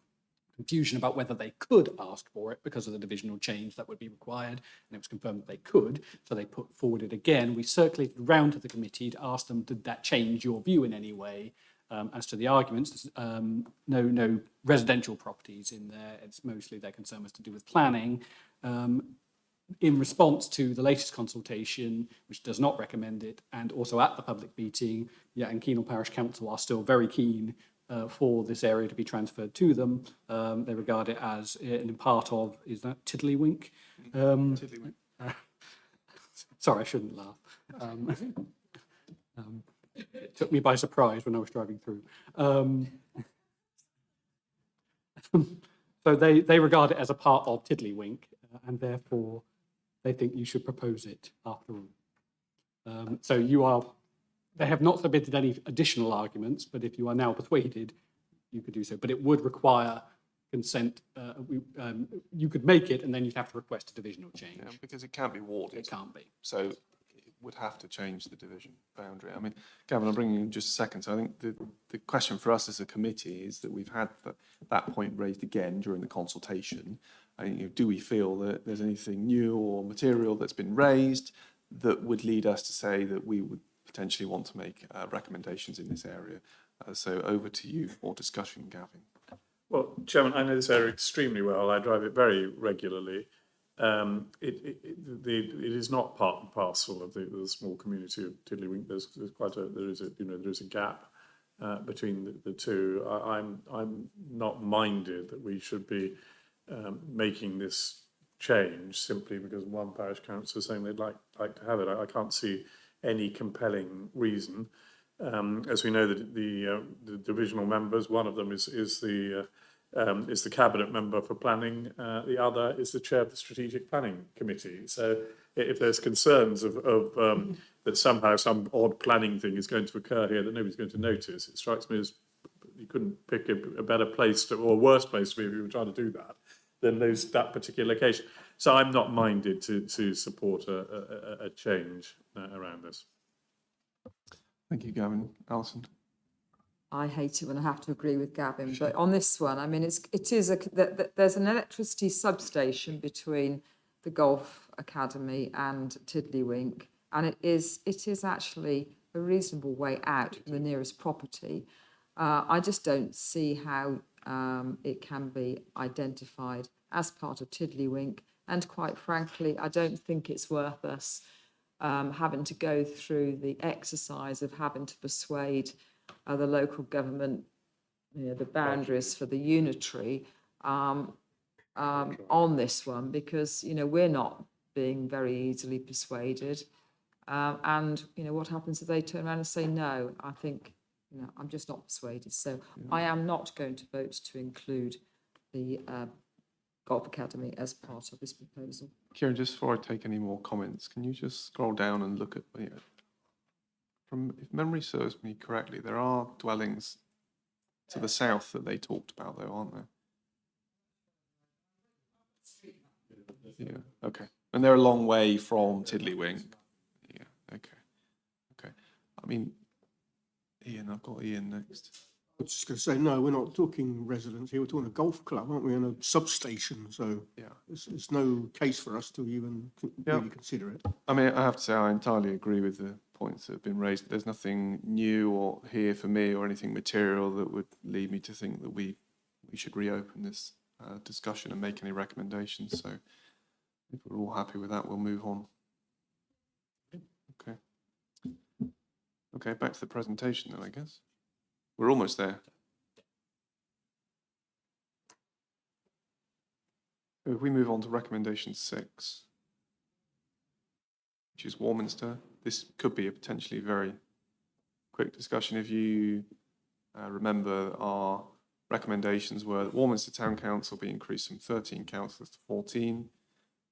confusion about whether they could ask for it because of the divisional change that would be required, and it was confirmed that they could, so they put forward it again. We circulated round to the committee to ask them, did that change your view in any way? As to the arguments, no residential properties in there. It's mostly their concern was to do with planning. In response to the latest consultation, which does not recommend it, and also at the public meeting, Yatt and Keenan Parish Council are still very keen for this area to be transferred to them. They regard it as in part of, is that Tiddlywink? Tiddlywink. Sorry, I shouldn't laugh. It took me by surprise when I was driving through. So they regard it as a part of Tiddlywink, and therefore they think you should propose it after all. So they have not submitted any additional arguments, but if you are now persuaded, you could do so. But it would require consent. You could make it, and then you'd have to request a divisional change. Yeah, because it can't be warded. It can't be. So it would have to change the division boundary. I mean, Gavin, I'll bring you in just a second. So I think the question for us as a committee is that we've had that point raised again during the consultation. Do we feel that there's anything new or material that's been raised that would lead us to say that we would potentially want to make recommendations in this area? So over to you for discussion, Gavin. Well, Chairman, I know this area extremely well. I drive it very regularly. It is not part and parcel of the small community of Tiddlywink. There is a gap between the two. I'm not minded that we should be making this change simply because one parish council is saying they'd like to have it. I can't see any compelling reason. As we know, the divisional members, one of them is the cabinet member for planning. The other is the chair of the strategic planning committee. So if there's concerns of that somehow some odd planning thing is going to occur here that nobody's going to notice, it strikes me as you couldn't pick a better place or a worse place to be if you were trying to do that than that particular location. So I'm not minded to support a change around this. Thank you, Gavin. Alison? I hate it when I have to agree with Gavin, but on this one, I mean, there's an electricity substation between the Golf Academy and Tiddlywink, and it is actually a reasonable way out from the nearest property. I just don't see how it can be identified as part of Tiddlywink, and quite frankly, I don't think it's worth us having to go through the exercise of having to persuade the local government, the boundaries for the unitary on this one, because we're not being very easily persuaded, and what happens if they turn around and say no? I think I'm just not persuaded, so I am not going to vote to include the Golf Academy as part of this proposal. Kieran, just before I take any more comments, can you just scroll down and look at, if memory serves me correctly, there are dwellings to the south that they talked about though, aren't there? Yeah, okay. And they're a long way from Tiddlywink. Yeah, okay. I mean, Ian, I've got Ian next. I was just going to say, no, we're not talking residents here, we're talking a golf club, aren't we, and a substation, so Yeah. it's no case for us to even really consider it. I mean, I have to say I entirely agree with the points that have been raised. There's nothing new or here for me or anything material that would lead me to think that we should reopen this discussion and make any recommendations. So if we're all happy with that, we'll move on. Okay. Okay, back to the presentation then, I guess. We're almost there. If we move on to recommendation 6, which is Warminster, this could be a potentially very quick discussion. If you remember, our recommendations were that Warminster Town Council be increased from 13 councillors to 14,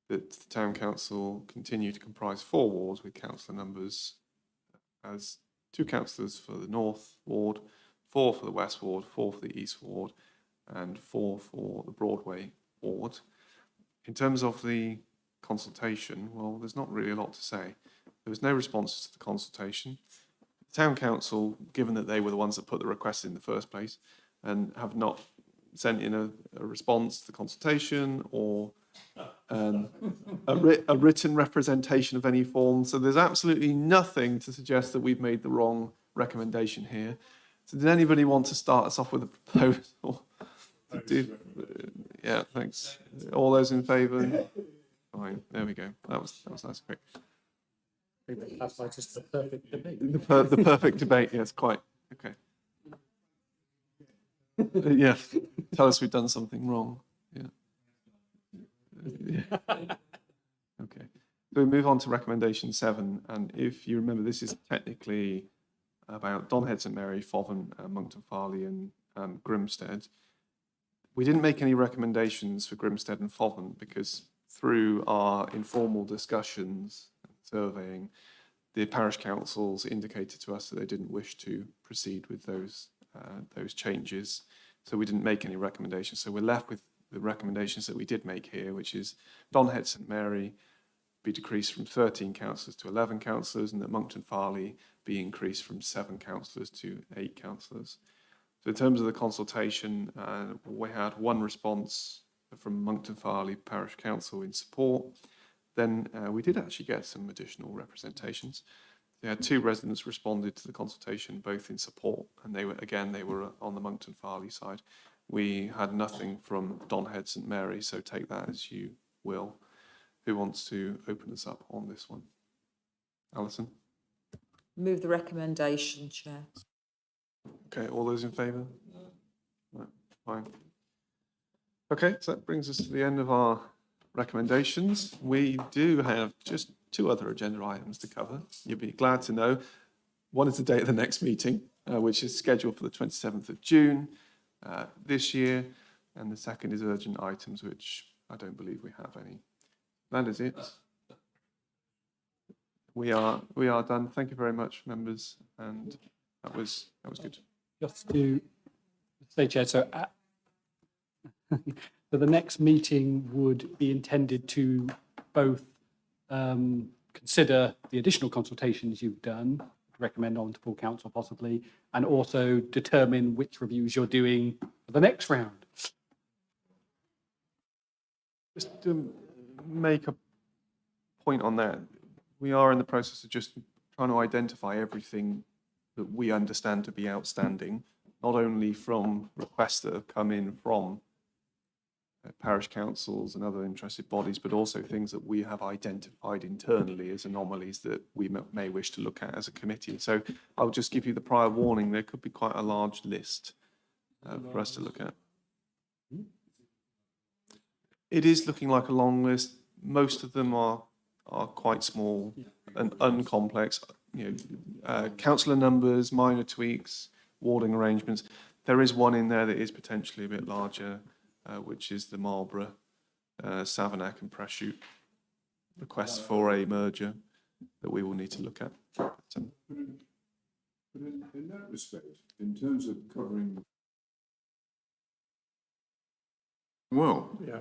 that the Town Council continue to comprise 4 wards with councillor numbers as 2 councillors for the North Ward, 4 for the West Ward, 4 for the East Ward, and 4 for the Broadway Ward. In terms of the consultation, well, there's not really a lot to say. There was no responses to the consultation. The Town Council, given that they were the ones that put the request in the first place, and have not sent in a response to the consultation or a written representation of any form. So there's absolutely nothing to suggest that we've made the wrong recommendation here. So did anybody want to start us off with a proposal? Yeah, thanks. All those in favour? Fine, there we go. That was nice and quick. That's like just the perfect debate. The perfect debate, yes, quite. Okay. Yes, tell us we've done something wrong. Yeah. Okay. So we move on to recommendation 7, and if you remember, this is technically about Donhead St Mary, Foven, Monkton Farley, and Grimstead. We didn't make any recommendations for Grimstead and Foven because through our informal discussions and surveying, the parish councils indicated to us that they didn't wish to proceed with those changes. So we didn't make any recommendations. So we're left with the recommendations that we did make here, which is Donhead St Mary be decreased from 13 councillors to 11 councillors, and that Monkton Farley be increased from 7 councillors to 8 councillors. So in terms of the consultation, we had one response from Monkton Farley Parish Council in support. Then we did actually get some additional representations. They had 2 residents responded to the consultation, both in support, and they were on the Monkton Farley side. We had nothing from Donhead St Mary, so take that as you will. Who wants to open us up on this one? Alison? Move the recommendation, Chair. Okay, all those in favour? No, fine. Okay, so that brings us to the end of our recommendations. We do have just 2 other agenda items to cover. You'll be glad to know. One is the date of the next meeting, which is scheduled for the 27th of June this year. And the second is urgent items, which I don't believe we have any. That is it. We are done. Thank you very much, members, and that was good. Just to say, Chair, so so the next meeting would be intended to both consider the additional consultations you've done, recommend on to full council possibly, and also determine which reviews you're doing for the next round. Just to make a point on that, we are in the process of just trying to identify everything that we understand to be outstanding, not only from requests that have come in from parish councils and other interested bodies, but also things that we have identified internally as anomalies that we may wish to look at as a committee. So I'll just give you the prior warning, there could be quite a large list for us to look at. It is looking like a long list. Most of them are quite small and uncomplex. Councillor numbers, minor tweaks, warding arrangements. There is one in there that is potentially a bit larger, which is the Marlborough, Savernake and Preshute request for a merger that we will need to look at. But in that respect, in terms of covering, well, Yeah.